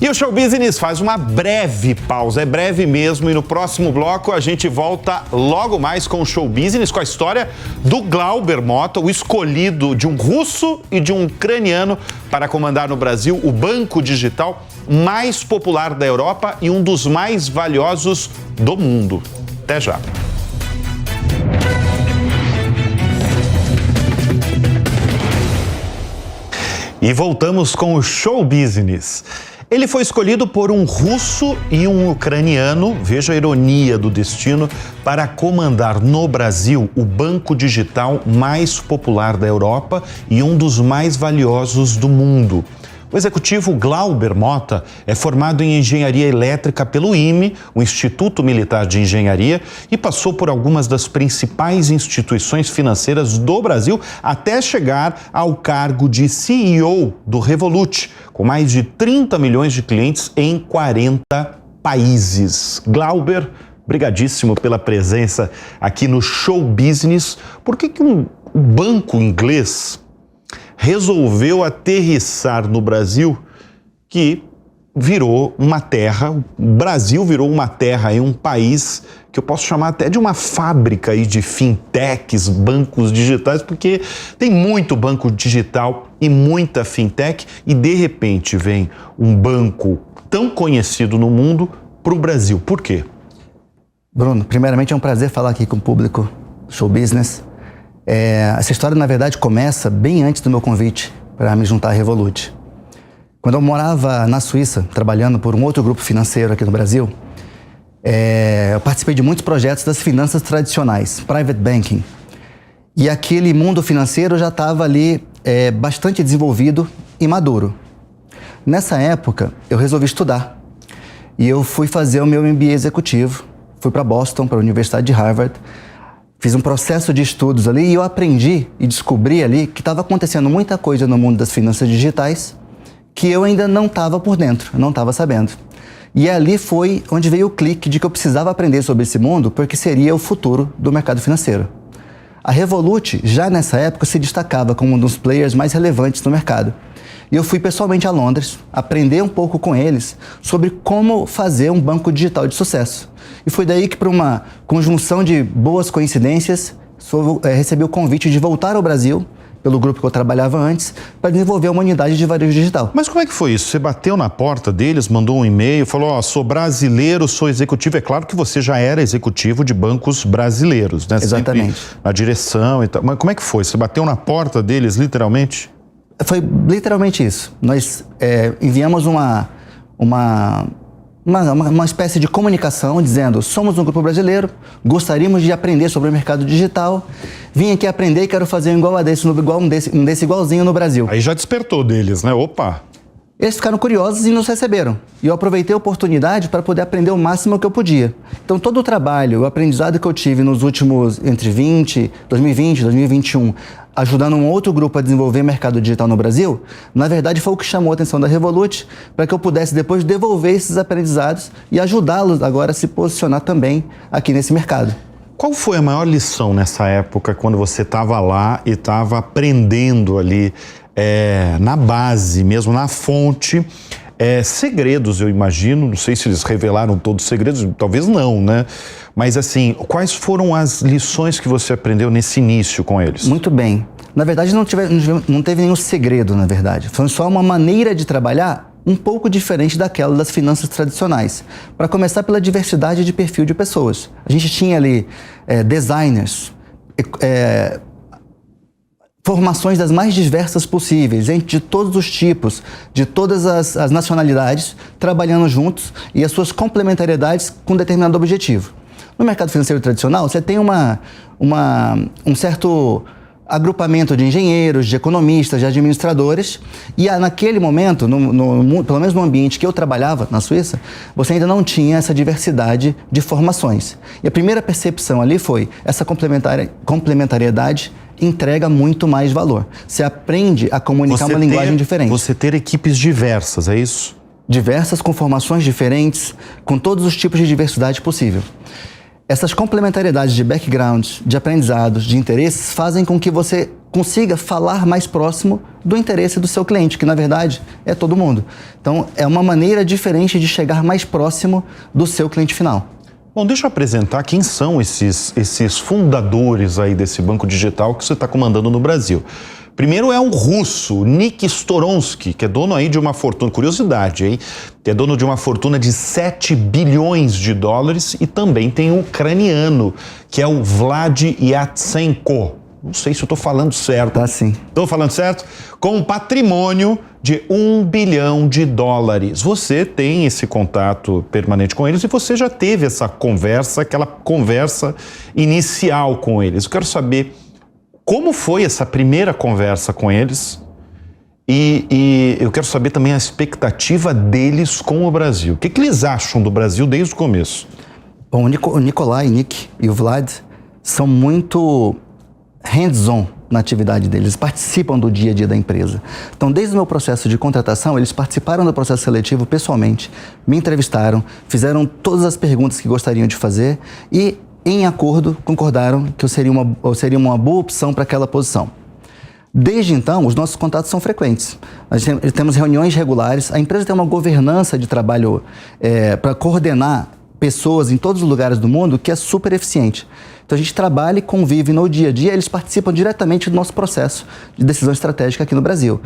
E o Show Business faz uma breve pausa, é breve mesmo, e no próximo bloco a gente volta logo mais com o Show Business, com a história do Glauber Mota, o escolhido de um russo e de um ucraniano para comandar no Brasil o banco digital mais popular da Europa e um dos mais valiosos do mundo. Até já. E voltamos com o Show Business. Ele foi escolhido por um russo e um ucraniano, veja a ironia do destino, para comandar no Brasil o banco digital mais popular da Europa e um dos mais valiosos do mundo. O executivo Glauber Mota é formado em engenharia elétrica pelo IME, o Instituto Militar de Engenharia, e passou por algumas das principais instituições financeiras do Brasil até chegar ao cargo de CEO do Revolut, com mais de 30 milhões de clientes em 40 países. Glauber, brigadíssimo pela presença aqui no Show Business. Por que um banco inglês resolveu aterrissar no Brasil, que virou uma terra, o Brasil virou uma terra em um país que eu posso chamar até de uma fábrica aí de fintechs, bancos digitais, porque tem muito banco digital e muita fintech, e de repente vem um banco tão conhecido no mundo para o Brasil. Por quê? Bruno, primeiramente é um prazer falar aqui com o público Show Business. Essa história, na verdade, começa bem antes do meu convite para me juntar à Revolut. Quando eu morava na Suíça, trabalhando por um outro grupo financeiro aqui no Brasil, eu participei de muitos projetos das finanças tradicionais, private banking. E aquele mundo financeiro já estava ali bastante desenvolvido e maduro. Nessa época, eu resolvi estudar. E eu fui fazer o meu MBA executivo. Fui para Boston, para a Universidade de Harvard. Fiz um processo de estudos ali e eu aprendi e descobri ali que estava acontecendo muita coisa no mundo das finanças digitais que eu ainda não estava por dentro, não estava sabendo. E ali foi onde veio o clique de que eu precisava aprender sobre esse mundo porque seria o futuro do mercado financeiro. A Revolut, já nessa época, se destacava como um dos players mais relevantes no mercado. E eu fui pessoalmente a Londres, aprender um pouco com eles sobre como fazer um banco digital de sucesso. E foi daí que, por uma conjunção de boas coincidências, recebi o convite de voltar ao Brasil, pelo grupo que eu trabalhava antes, para desenvolver uma unidade de varejo digital. Mas como é que foi isso? Você bateu na porta deles, mandou um e-mail, falou, sou brasileiro, sou executivo. É claro que você já era executivo de bancos brasileiros, né? Exatamente. Sempre na direção e tal. Mas como é que foi? Você bateu na porta deles, literalmente? Foi literalmente isso. Nós enviamos uma espécie de comunicação dizendo: somos um grupo brasileiro, gostaríamos de aprender sobre o mercado digital, vim aqui aprender e quero fazer um desse igualzinho no Brasil. Aí já despertou deles, né? Opa! Eles ficaram curiosos e nos receberam. E eu aproveitei a oportunidade para poder aprender o máximo que eu podia. Então, todo o trabalho, o aprendizado que eu tive nos últimos, entre 2020 e 2021, ajudando um outro grupo a desenvolver mercado digital no Brasil, na verdade foi o que chamou a atenção da Revolut, para que eu pudesse depois devolver esses aprendizados e ajudá-los agora a se posicionar também aqui nesse mercado. Qual foi a maior lição nessa época, quando você estava lá e estava aprendendo ali, na base mesmo, na fonte, segredos, eu imagino, não sei se eles revelaram todos os segredos, talvez não, né? Mas assim, quais foram as lições que você aprendeu nesse início com eles? Muito bem. Na verdade, não teve nenhum segredo, na verdade. Foi só uma maneira de trabalhar um pouco diferente daquela das finanças tradicionais. Para começar pela diversidade de perfil de pessoas. A gente tinha ali designers, formações das mais diversas possíveis, gente de todos os tipos, de todas as nacionalidades, trabalhando juntos e as suas complementariedades com determinado objetivo. No mercado financeiro tradicional, você tem um certo agrupamento de engenheiros, de economistas, de administradores, e naquele momento, pelo menos no ambiente que eu trabalhava na Suíça, você ainda não tinha essa diversidade de formações. E a primeira percepção ali foi essa complementariedade entrega muito mais valor. Você aprende a comunicar uma linguagem diferente. Você ter equipes diversas, é isso? Diversas, com formações diferentes, com todos os tipos de diversidade possível. Essas complementariedades de backgrounds, de aprendizados, de interesses, fazem com que você consiga falar mais próximo do interesse do seu cliente, que na verdade é todo mundo. Então, é uma maneira diferente de chegar mais próximo do seu cliente final. Bom, deixa eu apresentar quem são esses fundadores aí desse banco digital que você está comandando no Brasil. Primeiro é um russo, Nick Storonsky, que é dono aí de uma fortuna, curiosidade, hein? Que é dono de uma fortuna de 7 bilhões de dólares, e também tem um ucraniano, que é o Vlad Yatsenko. Não sei se eu estou falando certo. Tá sim. Estou falando certo? Com um patrimônio de 1 bilhão de dólares. Você tem esse contato permanente com eles e você já teve essa conversa, aquela conversa inicial com eles. Eu quero saber como foi essa primeira conversa com eles e eu quero saber também a expectativa deles com o Brasil. O que eles acham do Brasil desde o começo? Bom, o Nicolai, Nick e o Vlad são muito hands-on na atividade deles, eles participam do dia a dia da empresa. Então, desde o meu processo de contratação, eles participaram do processo seletivo pessoalmente, me entrevistaram, fizeram todas as perguntas que gostariam de fazer e, em acordo, concordaram que eu seria uma boa opção para aquela posição. Desde então, os nossos contatos são frequentes. Nós temos reuniões regulares, a empresa tem uma governança de trabalho para coordenar pessoas em todos os lugares do mundo que é super eficiente. Então a gente trabalha e convive no dia a dia, eles participam diretamente do nosso processo de decisão estratégica aqui no Brasil.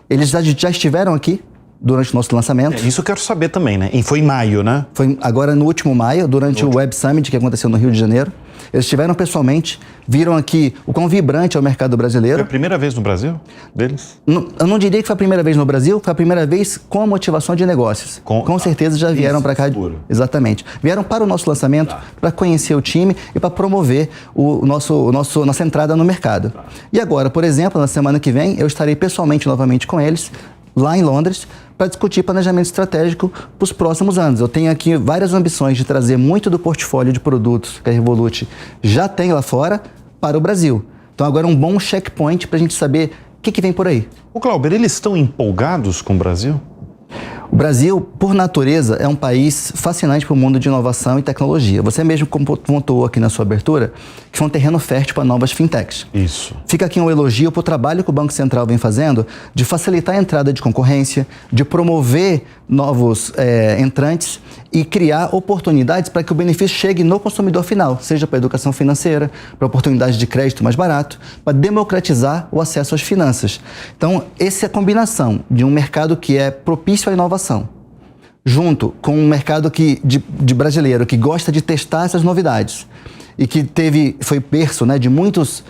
Eles já estiveram aqui durante o nosso lançamento. Isso eu quero saber também, né? E foi em maio, né? Foi agora no último maio, durante o Web Summit que aconteceu no Rio de Janeiro. Eles estiveram pessoalmente, viram aqui o quão vibrante é o mercado brasileiro. Foi a primeira vez no Brasil deles? Eu não diria que foi a primeira vez no Brasil, foi a primeira vez com a motivação de negócios. Com certeza já vieram para cá. Exatamente. Vieram para o nosso lançamento, para conhecer o time e para promover nossa entrada no mercado. E agora, por exemplo, na semana que vem, eu estarei pessoalmente novamente com eles, lá em Londres, para discutir planejamento estratégico para os próximos anos. Eu tenho aqui várias ambições de trazer muito do portfólio de produtos que a Revolut já tem lá fora para o Brasil. Então agora é um bom checkpoint para a gente saber o que vem por aí. O Glauber, eles estão empolgados com o Brasil? O Brasil, por natureza, é um país fascinante para o mundo de inovação e tecnologia. Você mesmo pontuou aqui na sua abertura que foi um terreno fértil para novas fintechs. Isso. Fica aqui um elogio para o trabalho que o Banco Central vem fazendo de facilitar a entrada de concorrência, de promover novos entrantes e criar oportunidades para que o benefício chegue no consumidor final, seja para a educação financeira, para oportunidades de crédito mais barato, para democratizar o acesso às finanças. Então, essa é a combinação de um mercado que é propício à inovação, junto com um mercado de brasileiro que gosta de testar essas novidades e que foi berço, né, de muitos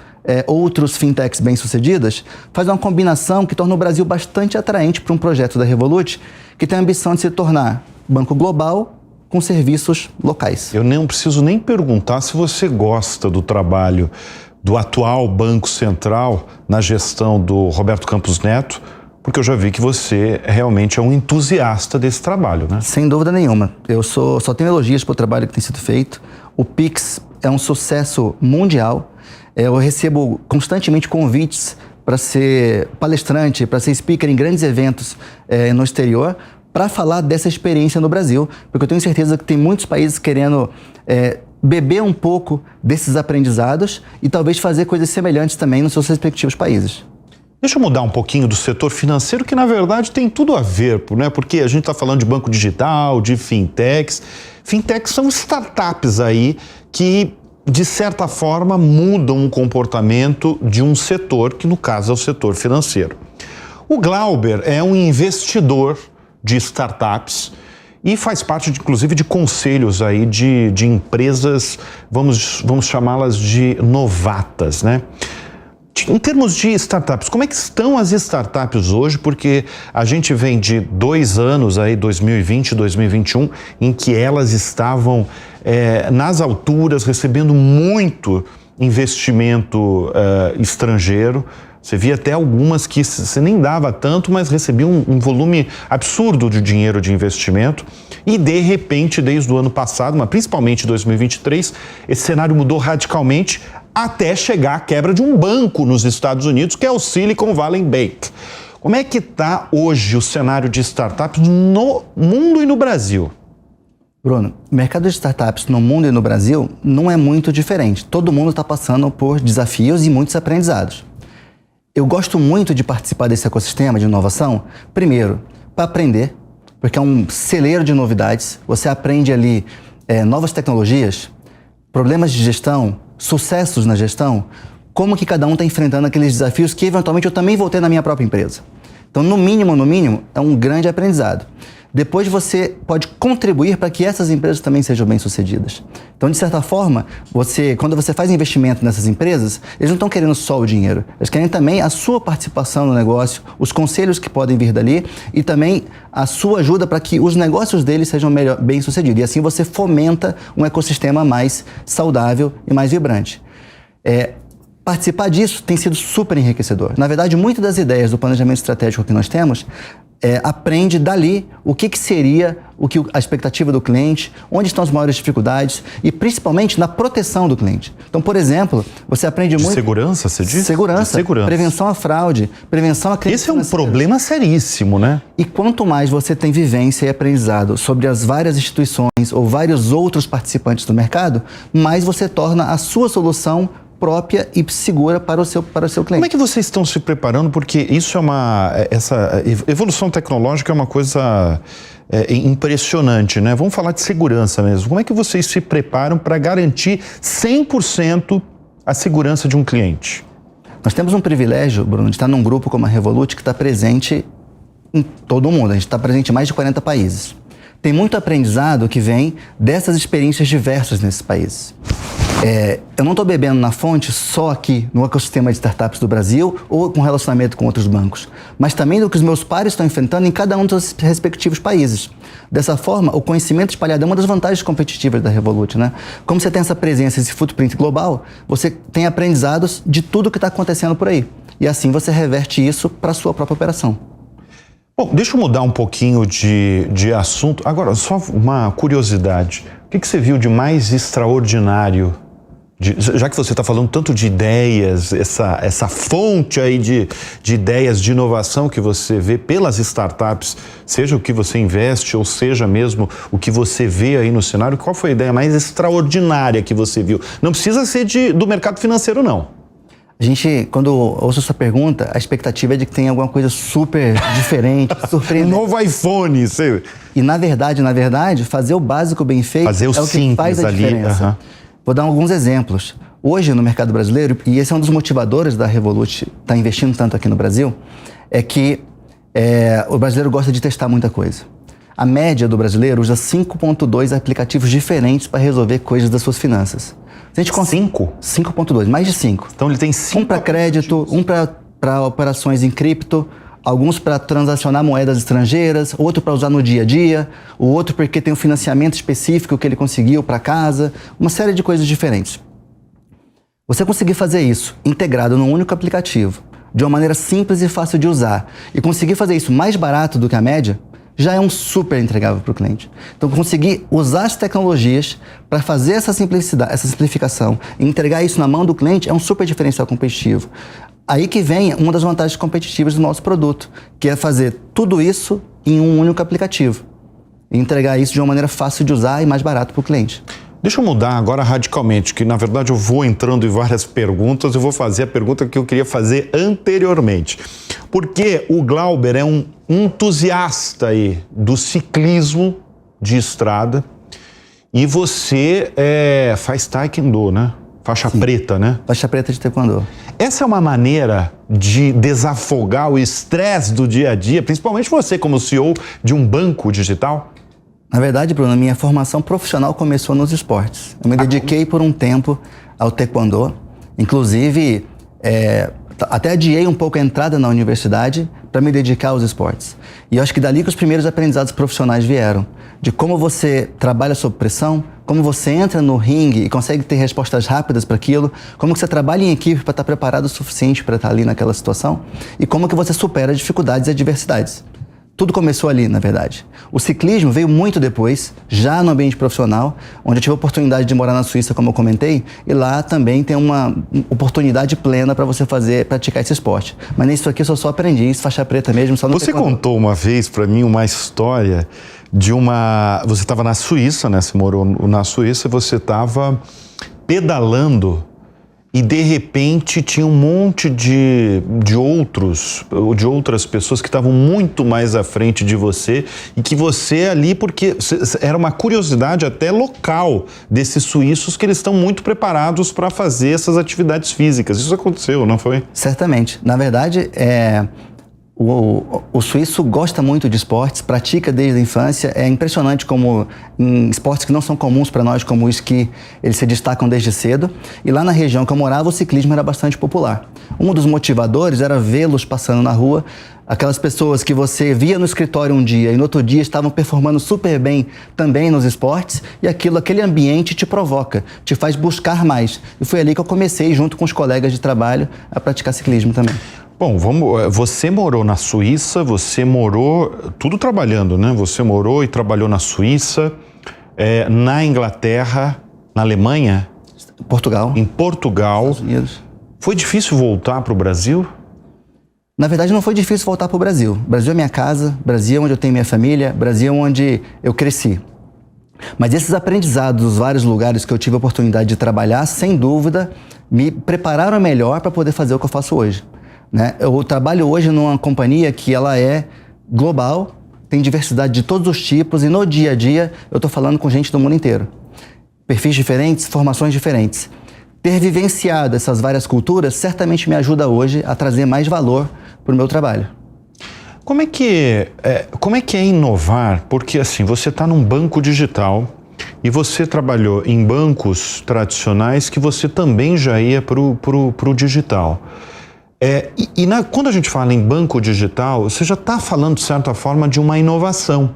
outros fintechs bem-sucedidas, faz uma combinação que torna o Brasil bastante atraente para um projeto da Revolut que tem a ambição de se tornar banco global com serviços locais. Eu não preciso nem perguntar se você gosta do trabalho do atual Banco Central na gestão do Roberto Campos Neto, porque eu já vi que você realmente é um entusiasta desse trabalho, né? Sem dúvida nenhuma. Eu só tenho elogios para o trabalho que tem sido feito. O Pix é um sucesso mundial. Eu recebo constantemente convites para ser palestrante, para ser speaker em grandes eventos no exterior, para falar dessa experiência no Brasil, porque eu tenho certeza que tem muitos países querendo beber um pouco desses aprendizados e talvez fazer coisas semelhantes também nos seus respectivos países. Deixa eu mudar um pouquinho do setor financeiro, que na verdade tem tudo a ver, né? Porque a gente está falando de banco digital, de fintechs. Fintechs são startups aí que de certa forma, mudam o comportamento de um setor, que no caso é o setor financeiro. O Glauber é um investidor de startups e faz parte, inclusive, de conselhos aí de empresas, vamos chamá-las de novatas, né? Em termos de startups, como é que estão as startups hoje? Porque a gente vem de 2 anos aí, 2020 e 2021, em que elas estavam nas alturas, recebendo muito investimento estrangeiro. Você via até algumas que você nem dava tanto, mas recebiam um volume absurdo de dinheiro de investimento. E, de repente, desde o ano passado, mas principalmente 2023, esse cenário mudou radicalmente até chegar à quebra de um banco nos Estados Unidos, que é o Silicon Valley Bank. Como é que está hoje o cenário de startups no mundo e no Brasil? Bruno, o mercado de startups no mundo e no Brasil não é muito diferente. Todo mundo está passando por desafios e muitos aprendizados. Eu gosto muito de participar desse ecossistema de inovação, primeiro, para aprender, porque é um celeiro de novidades. Você aprende ali novas tecnologias, problemas de gestão, sucessos na gestão, como que cada um está enfrentando aqueles desafios que eventualmente eu também vou ter na minha própria empresa. Então, no mínimo, é um grande aprendizado. Depois você pode contribuir para que essas empresas também sejam bem-sucedidas. Então, de certa forma, quando você faz investimento nessas empresas, eles não estão querendo só o dinheiro. Eles querem também a sua participação no negócio, os conselhos que podem vir dali e também a sua ajuda para que os negócios deles sejam bem-sucedidos. E assim você fomenta um ecossistema mais saudável e mais vibrante. Participar disso tem sido super enriquecedor. Na verdade, muitas das ideias do planejamento estratégico que nós temos aprende dali o que seria a expectativa do cliente, onde estão as maiores dificuldades e principalmente na proteção do cliente. Então, por exemplo, você aprende muito... Segurança, você diz? Segurança, prevenção à fraude, prevenção à crise Esse é um problema seríssimo, né? E quanto mais você tem vivência e aprendizado sobre as várias instituições ou vários outros participantes do mercado, mais você torna a sua solução própria e segura para o seu cliente. Como é que vocês estão se preparando? Porque isso essa evolução tecnológica é uma coisa impressionante, né? Vamos falar de segurança mesmo. Como é que vocês se preparam para garantir 100% a segurança de um cliente? Nós temos um privilégio, Bruno, de estar num grupo como a Revolut que está presente em todo o mundo. A gente está presente em mais de 40 países. Tem muito aprendizado que vem dessas experiências diversas nesses países. Eu não estou bebendo na fonte só aqui no ecossistema de startups do Brasil ou com relacionamento com outros bancos, mas também do que os meus pares estão enfrentando em cada um dos respectivos países. Dessa forma, o conhecimento espalhado é uma das vantagens competitivas da Revolut, né? Como você tem essa presença, esse footprint global, você tem aprendizados de tudo que está acontecendo por aí. E assim você reverte isso para a sua própria operação. Bom, deixa eu mudar um pouquinho de assunto. Agora, só uma curiosidade. O que você viu de mais extraordinário? Já que você está falando tanto de ideias, essa fonte aí de ideias de inovação que você vê pelas startups, seja o que você investe ou seja mesmo o que você vê aí no cenário, qual foi a ideia mais extraordinária que você viu? Não precisa ser do mercado financeiro, não. A gente, quando ouço essa pergunta, a expectativa é de que tenha alguma coisa super diferente, surpreendente. Um novo iPhone, sei. E na verdade, fazer o básico bem feito é o que faz a diferença. Uhum. Vou dar alguns exemplos. Hoje, no mercado brasileiro, e esse é um dos motivadores da Revolut estar investindo tanto aqui no Brasil, é que o brasileiro gosta de testar muita coisa. A média do brasileiro usa 5.2 aplicativos diferentes para resolver coisas das suas finanças. Se a gente 5.2, mais de 5. Então ele tem 5. Um para crédito, um para operações em cripto, alguns para transacionar moedas estrangeiras, outro para usar no dia a dia, o outro porque tem um financiamento específico que ele conseguiu para casa, uma série de coisas diferentes. Você conseguir fazer isso integrado num único aplicativo, de uma maneira simples e fácil de usar, e conseguir fazer isso mais barato do que a média, já é um super entregável para o cliente. Então, conseguir usar as tecnologias para fazer essa simplificação e entregar isso na mão do cliente é um super diferencial competitivo. Aí que vem uma das vantagens competitivas do nosso produto, que é fazer tudo isso em um único aplicativo. E entregar isso de uma maneira fácil de usar e mais barato para o cliente. Deixa eu mudar agora radicalmente, que na verdade eu vou entrando em várias perguntas, eu vou fazer a pergunta que eu queria fazer anteriormente. Porque o Glauber é um entusiasta aí do ciclismo de estrada E você faz taekwondo, né? Faixa preta, né? Faixa preta de taekwondo. Essa é uma maneira de desafogar o estresse do dia a dia, principalmente você como CEO de um banco digital? Na verdade, Bruno, minha formação profissional começou nos esportes. Eu me dediquei por um tempo ao taekwondo. Inclusive, até adiei um pouco a entrada na universidade para me dedicar aos esportes. E eu acho que dali que os primeiros aprendizados profissionais vieram. De como você trabalha sob pressão, como você entra no ringue e consegue ter respostas rápidas para aquilo, como que você trabalha em equipe para estar preparado o suficiente para estar ali naquela situação e como que você supera dificuldades e adversidades. Tudo começou ali, na verdade. O ciclismo veio muito depois, já no ambiente profissional, onde eu tive a oportunidade de morar na Suíça, como eu comentei, e lá também tem uma oportunidade plena para você praticar esse esporte. Mas nisso aqui eu sou só aprendiz, faixa preta mesmo, só no Você contou uma vez para mim uma história de uma... Você estava na Suíça, né? Você morou na Suíça e você estava pedalando e de repente tinha um monte de outras pessoas que estavam muito mais à frente de você e que você ali, porque era uma curiosidade até local desses suíços que eles estão muito preparados para fazer essas atividades físicas. Isso aconteceu, não foi? Certamente. Na verdade, o suíço gosta muito de esportes, pratica desde a infância. É impressionante como em esportes que não são comuns para nós, como o esqui, eles se destacam desde cedo. E lá na região que eu morava, o ciclismo era bastante popular. Um dos motivadores era vê-los passando na rua, aquelas pessoas que você via no escritório um dia e no outro dia estavam performando super bem também nos esportes, e aquele ambiente te provoca, te faz buscar mais. E foi ali que eu comecei, junto com os colegas de trabalho, a praticar ciclismo também. Bom, você morou na Suíça, você morou, tudo trabalhando, né? Você morou e trabalhou na Suíça, na Inglaterra, na Alemanha? Portugal. Em Portugal. Estados Unidos. Foi difícil voltar para o Brasil? Na verdade, não foi difícil voltar para o Brasil. Brasil é minha casa, Brasil é onde eu tenho minha família, Brasil é onde eu cresci. Mas esses aprendizados dos vários lugares que eu tive a oportunidade de trabalhar, sem dúvida, me prepararam melhor para poder fazer o que eu faço hoje. Né? Eu trabalho hoje numa companhia que ela é global, tem diversidade de todos os tipos e no dia a dia eu estou falando com gente do mundo inteiro. Perfis diferentes, formações diferentes. Ter vivenciado essas várias culturas certamente me ajuda hoje a trazer mais valor para o meu trabalho. Como é que é inovar? Porque assim, você está num banco digital e você trabalhou em bancos tradicionais que você também já ia para o digital. Quando a gente fala em banco digital, você já está falando, de certa forma, de uma inovação.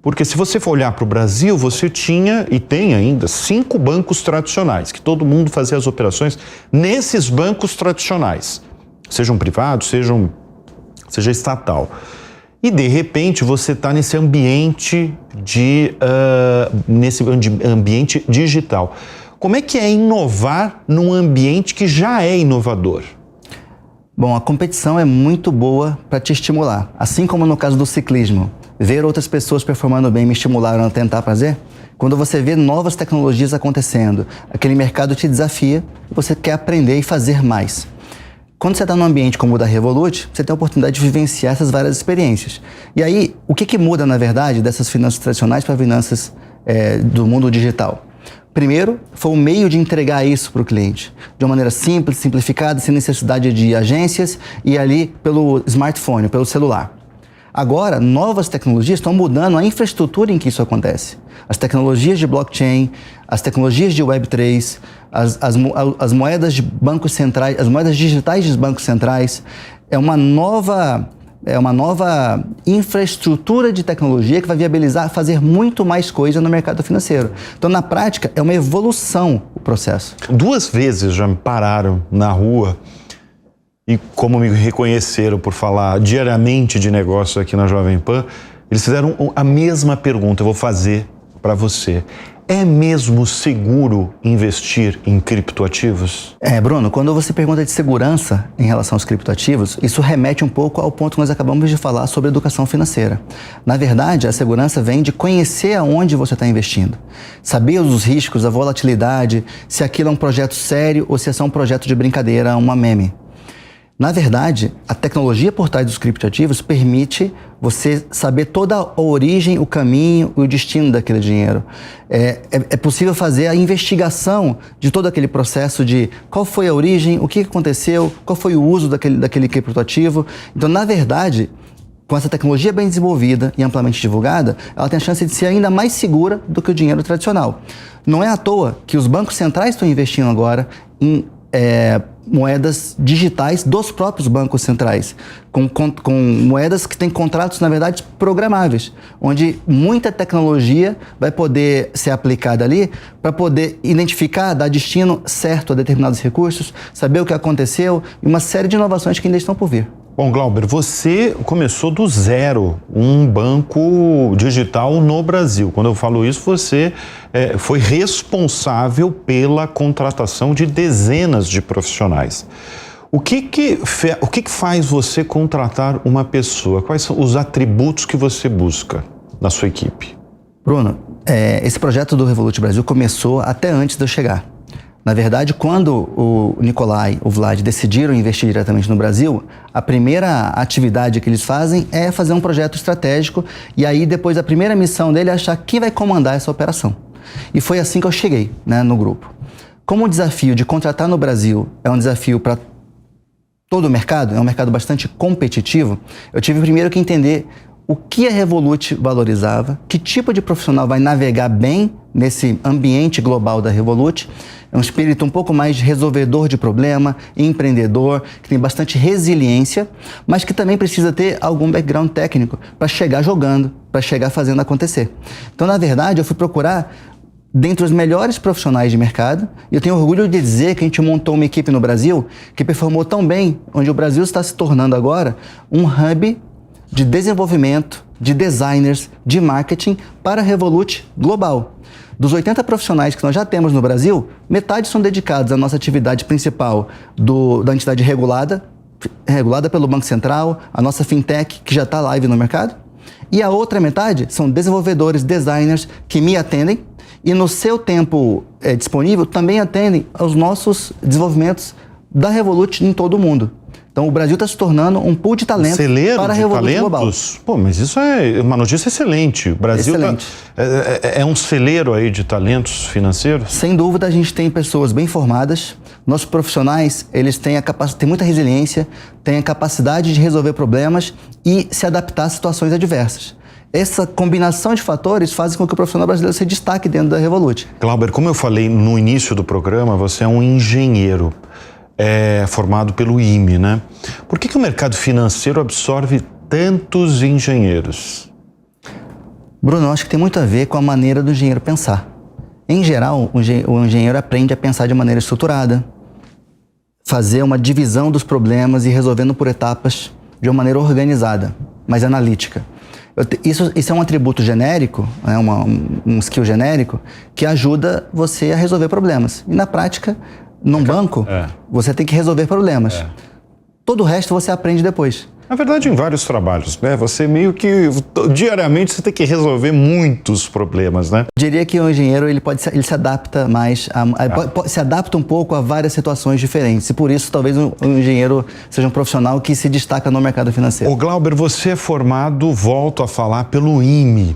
Porque se você for olhar para o Brasil, você tinha e tem ainda 5 bancos tradicionais, que todo mundo fazia as operações nesses bancos tradicionais, sejam privados, seja estatal. E, de repente, você está nesse ambiente ambiente digital. Como é que é inovar num ambiente que já é inovador? Bom, a competição é muito boa para te estimular. Assim como no caso do ciclismo, ver outras pessoas performando bem me estimularam a tentar fazer. Quando você vê novas tecnologias acontecendo, aquele mercado te desafia e você quer aprender e fazer mais. Quando você está num ambiente como o da Revolut, você tem a oportunidade de vivenciar essas várias experiências. E aí, o que muda, na verdade, dessas finanças tradicionais para finanças do mundo digital? Primeiro, foi o meio de entregar isso para o cliente, de uma maneira simples, simplificada, sem necessidade de agências e ali pelo smartphone, pelo celular. Agora, novas tecnologias estão mudando a infraestrutura em que isso acontece. As tecnologias de blockchain, as tecnologias de Web3, as moedas de bancos centrais, as moedas digitais de bancos centrais, é uma nova infraestrutura de tecnologia que vai viabilizar fazer muito mais coisa no mercado financeiro. Então, na prática, é uma evolução o processo. 2 vezes já me pararam na rua e, como me reconheceram por falar diariamente de negócio aqui na Jovem Pan, eles fizeram a mesma pergunta, eu vou fazer para você. É mesmo seguro investir em criptoativos? Bruno, quando você pergunta de segurança em relação aos criptoativos, isso remete um pouco ao ponto que nós acabamos de falar sobre educação financeira. Na verdade, a segurança vem de conhecer aonde você está investindo. Saber os riscos, a volatilidade, se aquilo é um projeto sério ou se é só um projeto de brincadeira, uma meme. Na verdade, a tecnologia por trás dos criptoativos permite você saber toda a origem, o caminho e o destino daquele dinheiro. É possível fazer a investigação de todo aquele processo de qual foi a origem, o que aconteceu, qual foi o uso daquele criptoativo. Então, na verdade, com essa tecnologia bem desenvolvida e amplamente divulgada, ela tem a chance de ser ainda mais segura do que o dinheiro tradicional. Não é à toa que os bancos centrais estão investindo agora em moedas digitais dos próprios bancos centrais, com moedas que têm contratos, na verdade, programáveis, onde muita tecnologia vai poder ser aplicada ali para poder identificar, dar destino certo a determinados recursos, saber o que aconteceu e uma série de inovações que ainda estão por vir. Bom, Glauber, você começou do zero um banco digital no Brasil. Quando eu falo isso, você foi responsável pela contratação de dezenas de profissionais. O que faz você contratar uma pessoa? Quais são os atributos que você busca na sua equipe? Bruno, esse projeto do Revolut Brasil começou até antes de eu chegar. Na verdade, quando o Nicolai, o Vlad decidiram investir diretamente no Brasil, a primeira atividade que eles fazem é fazer um projeto estratégico e aí depois a primeira missão dele é achar quem vai comandar essa operação. E foi assim que eu cheguei, né, no grupo. Como o desafio de contratar no Brasil é um desafio para todo o mercado, é um mercado bastante competitivo, eu tive primeiro que entender o que a Revolut valorizava, que tipo de profissional vai navegar bem nesse ambiente global da Revolut. É um espírito um pouco mais resolvedor de problema, empreendedor, que tem bastante resiliência, mas que também precisa ter algum background técnico para chegar jogando, para chegar fazendo acontecer. Então, na verdade, eu fui procurar dentre os melhores profissionais de mercado, e eu tenho orgulho de dizer que a gente montou uma equipe no Brasil que performou tão bem, onde o Brasil está se tornando agora um hub de desenvolvimento, de designers, de marketing para a Revolut global. Dos 80 profissionais que nós já temos no Brasil, metade são dedicados à nossa atividade principal da entidade regulada pelo Banco Central, a nossa fintech, que já está live no mercado, e a outra metade são desenvolvedores, designers que me atendem e no seu tempo disponível também atendem aos nossos desenvolvimentos da Revolut em todo o mundo. Então, o Brasil está se tornando um pool de talentos para a Revolut global. Pô, mas isso é uma notícia excelente. O Brasil é um celeiro aí de talentos financeiros? Sem dúvida, a gente tem pessoas bem formadas. Nossos profissionais, eles têm muita resiliência, têm a capacidade de resolver problemas e se adaptar a situações adversas. Essa combinação de fatores faz com que o profissional brasileiro se destaque dentro da Revolut. Glauber, como eu falei no início do programa, você é um engenheiro. Formado pelo IME, né? Por que o mercado financeiro absorve tantos engenheiros? Bruno, eu acho que tem muito a ver com a maneira do engenheiro pensar. Em geral, o engenheiro aprende a pensar de maneira estruturada, fazer uma divisão dos problemas e resolvendo por etapas de uma maneira organizada, mais analítica. Isso é um atributo genérico, né? um skill genérico, que ajuda você a resolver problemas. E na prática, num banco, você tem que resolver problemas. Todo o resto você aprende depois. Na verdade, em vários trabalhos, né? Você meio que, diariamente, você tem que resolver muitos problemas, né? Diria que o engenheiro, ele se adapta mais, se adapta um pouco a várias situações diferentes. E por isso, talvez um engenheiro seja um profissional que se destaca no mercado financeiro. Ô Glauber, você é formado, volto a falar, pelo IME.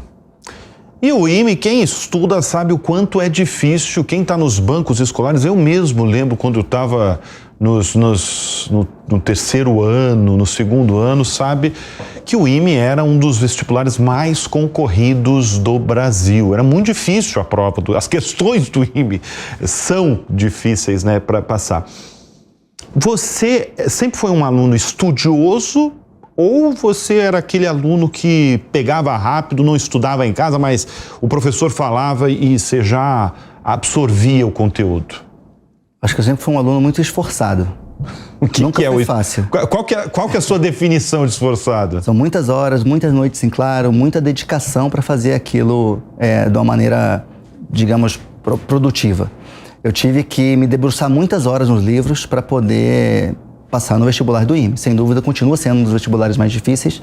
E o IME, quem estuda sabe o quanto é difícil, quem está nos bancos escolares, eu mesmo lembro quando eu estava no terceiro ano, no segundo ano, sabe que o IME era um dos vestibulares mais concorridos do Brasil. Era muito difícil a prova, as questões do IME são difíceis, né, para passar. Você sempre foi um aluno estudioso? Ou você era aquele aluno que pegava rápido, não estudava em casa, mas o professor falava e você já absorvia o conteúdo? Acho que eu sempre fui um aluno muito esforçado. Nunca foi fácil. Qual que é a sua definição de esforçado? São muitas horas, muitas noites em claro, muita dedicação para fazer aquilo de uma maneira, digamos, produtiva. Eu tive que me debruçar muitas horas nos livros para poder passar no vestibular do IME. Sem dúvida, continua sendo um dos vestibulares mais difíceis,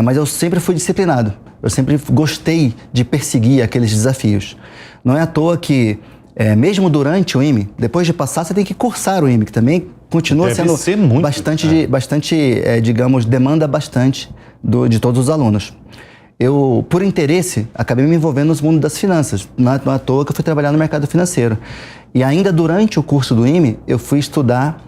mas eu sempre fui disciplinado. Eu sempre gostei de perseguir aqueles desafios. Não é à toa que, mesmo durante o IME, depois de passar, você tem que cursar o IME, que também continua Deve sendo ser muito, digamos, demanda bastante de todos os alunos. Eu, por interesse, acabei me envolvendo no mundo das finanças. Não é à toa que eu fui trabalhar no mercado financeiro. E ainda durante o curso do IME, eu fui estudar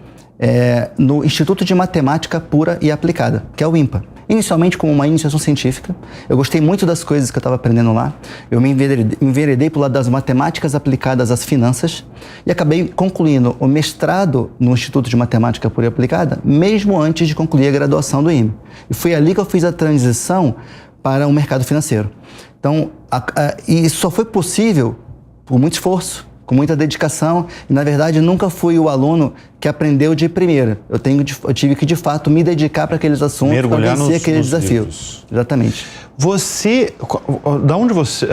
no Instituto de Matemática Pura e Aplicada, que é o IMPA. Inicialmente como uma iniciação científica, eu gostei muito das coisas que eu estava aprendendo lá. Eu me enveredei para o lado das matemáticas aplicadas às finanças e acabei concluindo o mestrado no Instituto de Matemática Pura e Aplicada, mesmo antes de concluir a graduação do IME. E foi ali que eu fiz a transição para o mercado financeiro. Então, e isso só foi possível por muito esforço, com muita dedicação, e na verdade nunca fui o aluno que aprendeu de primeira. Eu tive que de fato me dedicar para aqueles assuntos, para vencer aqueles desafios. Exatamente.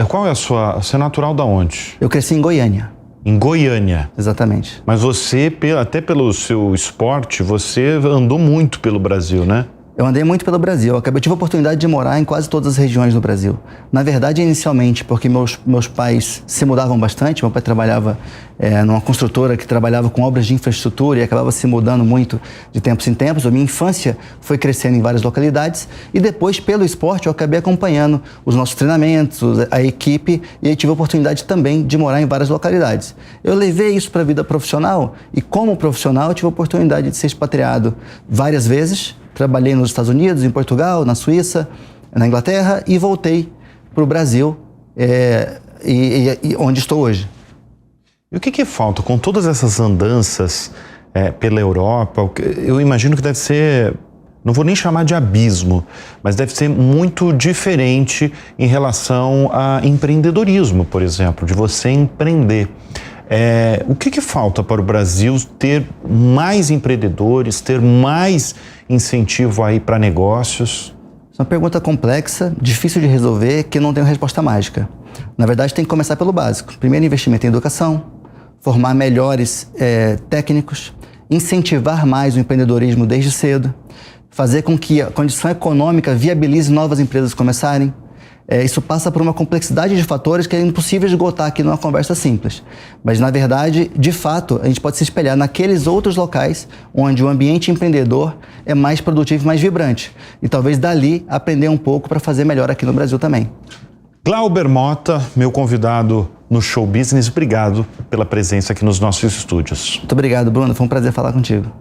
Qual é a sua, você é natural da onde? Eu cresci em Goiânia. Em Goiânia? Exatamente. Mas você, até pelo seu esporte, você andou muito pelo Brasil, né? Eu andei muito pelo Brasil. Eu tive a oportunidade de morar em quase todas as regiões do Brasil. Na verdade, inicialmente, porque meus pais se mudavam bastante. Meu pai trabalhava numa construtora que trabalhava com obras de infraestrutura e acabava se mudando muito de tempos em tempos. A minha infância foi crescendo em várias localidades e depois, pelo esporte, eu acabei acompanhando os nossos treinamentos, a equipe, e eu tive a oportunidade também de morar em várias localidades. Eu levei isso para a vida profissional e, como profissional, eu tive a oportunidade de ser expatriado várias vezes. Trabalhei nos Estados Unidos, em Portugal, na Suíça, na Inglaterra e voltei para o Brasil, onde estou hoje. E o que falta com todas essas andanças pela Europa? Eu imagino que deve ser, não vou nem chamar de abismo, mas deve ser muito diferente em relação a empreendedorismo, por exemplo, de você empreender. O que falta para o Brasil ter mais empreendedores, ter mais incentivo aí para negócios? É uma pergunta complexa, difícil de resolver, que não tem uma resposta mágica. Na verdade, tem que começar pelo básico. Primeiro, investimento em educação, formar melhores técnicos, incentivar mais o empreendedorismo desde cedo, fazer com que a condição econômica viabilize novas empresas começarem. Isso passa por uma complexidade de fatores que é impossível esgotar aqui numa conversa simples. Mas, na verdade, de fato, a gente pode se espelhar naqueles outros locais onde o ambiente empreendedor é mais produtivo e mais vibrante. E talvez dali aprender um pouco para fazer melhor aqui no Brasil também. Glauber Mota, meu convidado no Show Business, obrigado pela presença aqui nos nossos estúdios. Muito obrigado, Bruno. Foi um prazer falar contigo.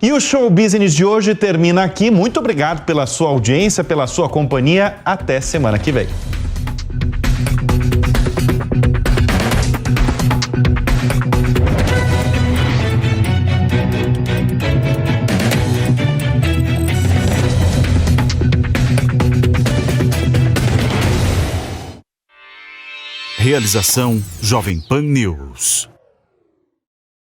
E o Show Business de hoje termina aqui. Muito obrigado pela sua audiência, pela sua companhia. Até semana que vem. Realização Jovem Pan News.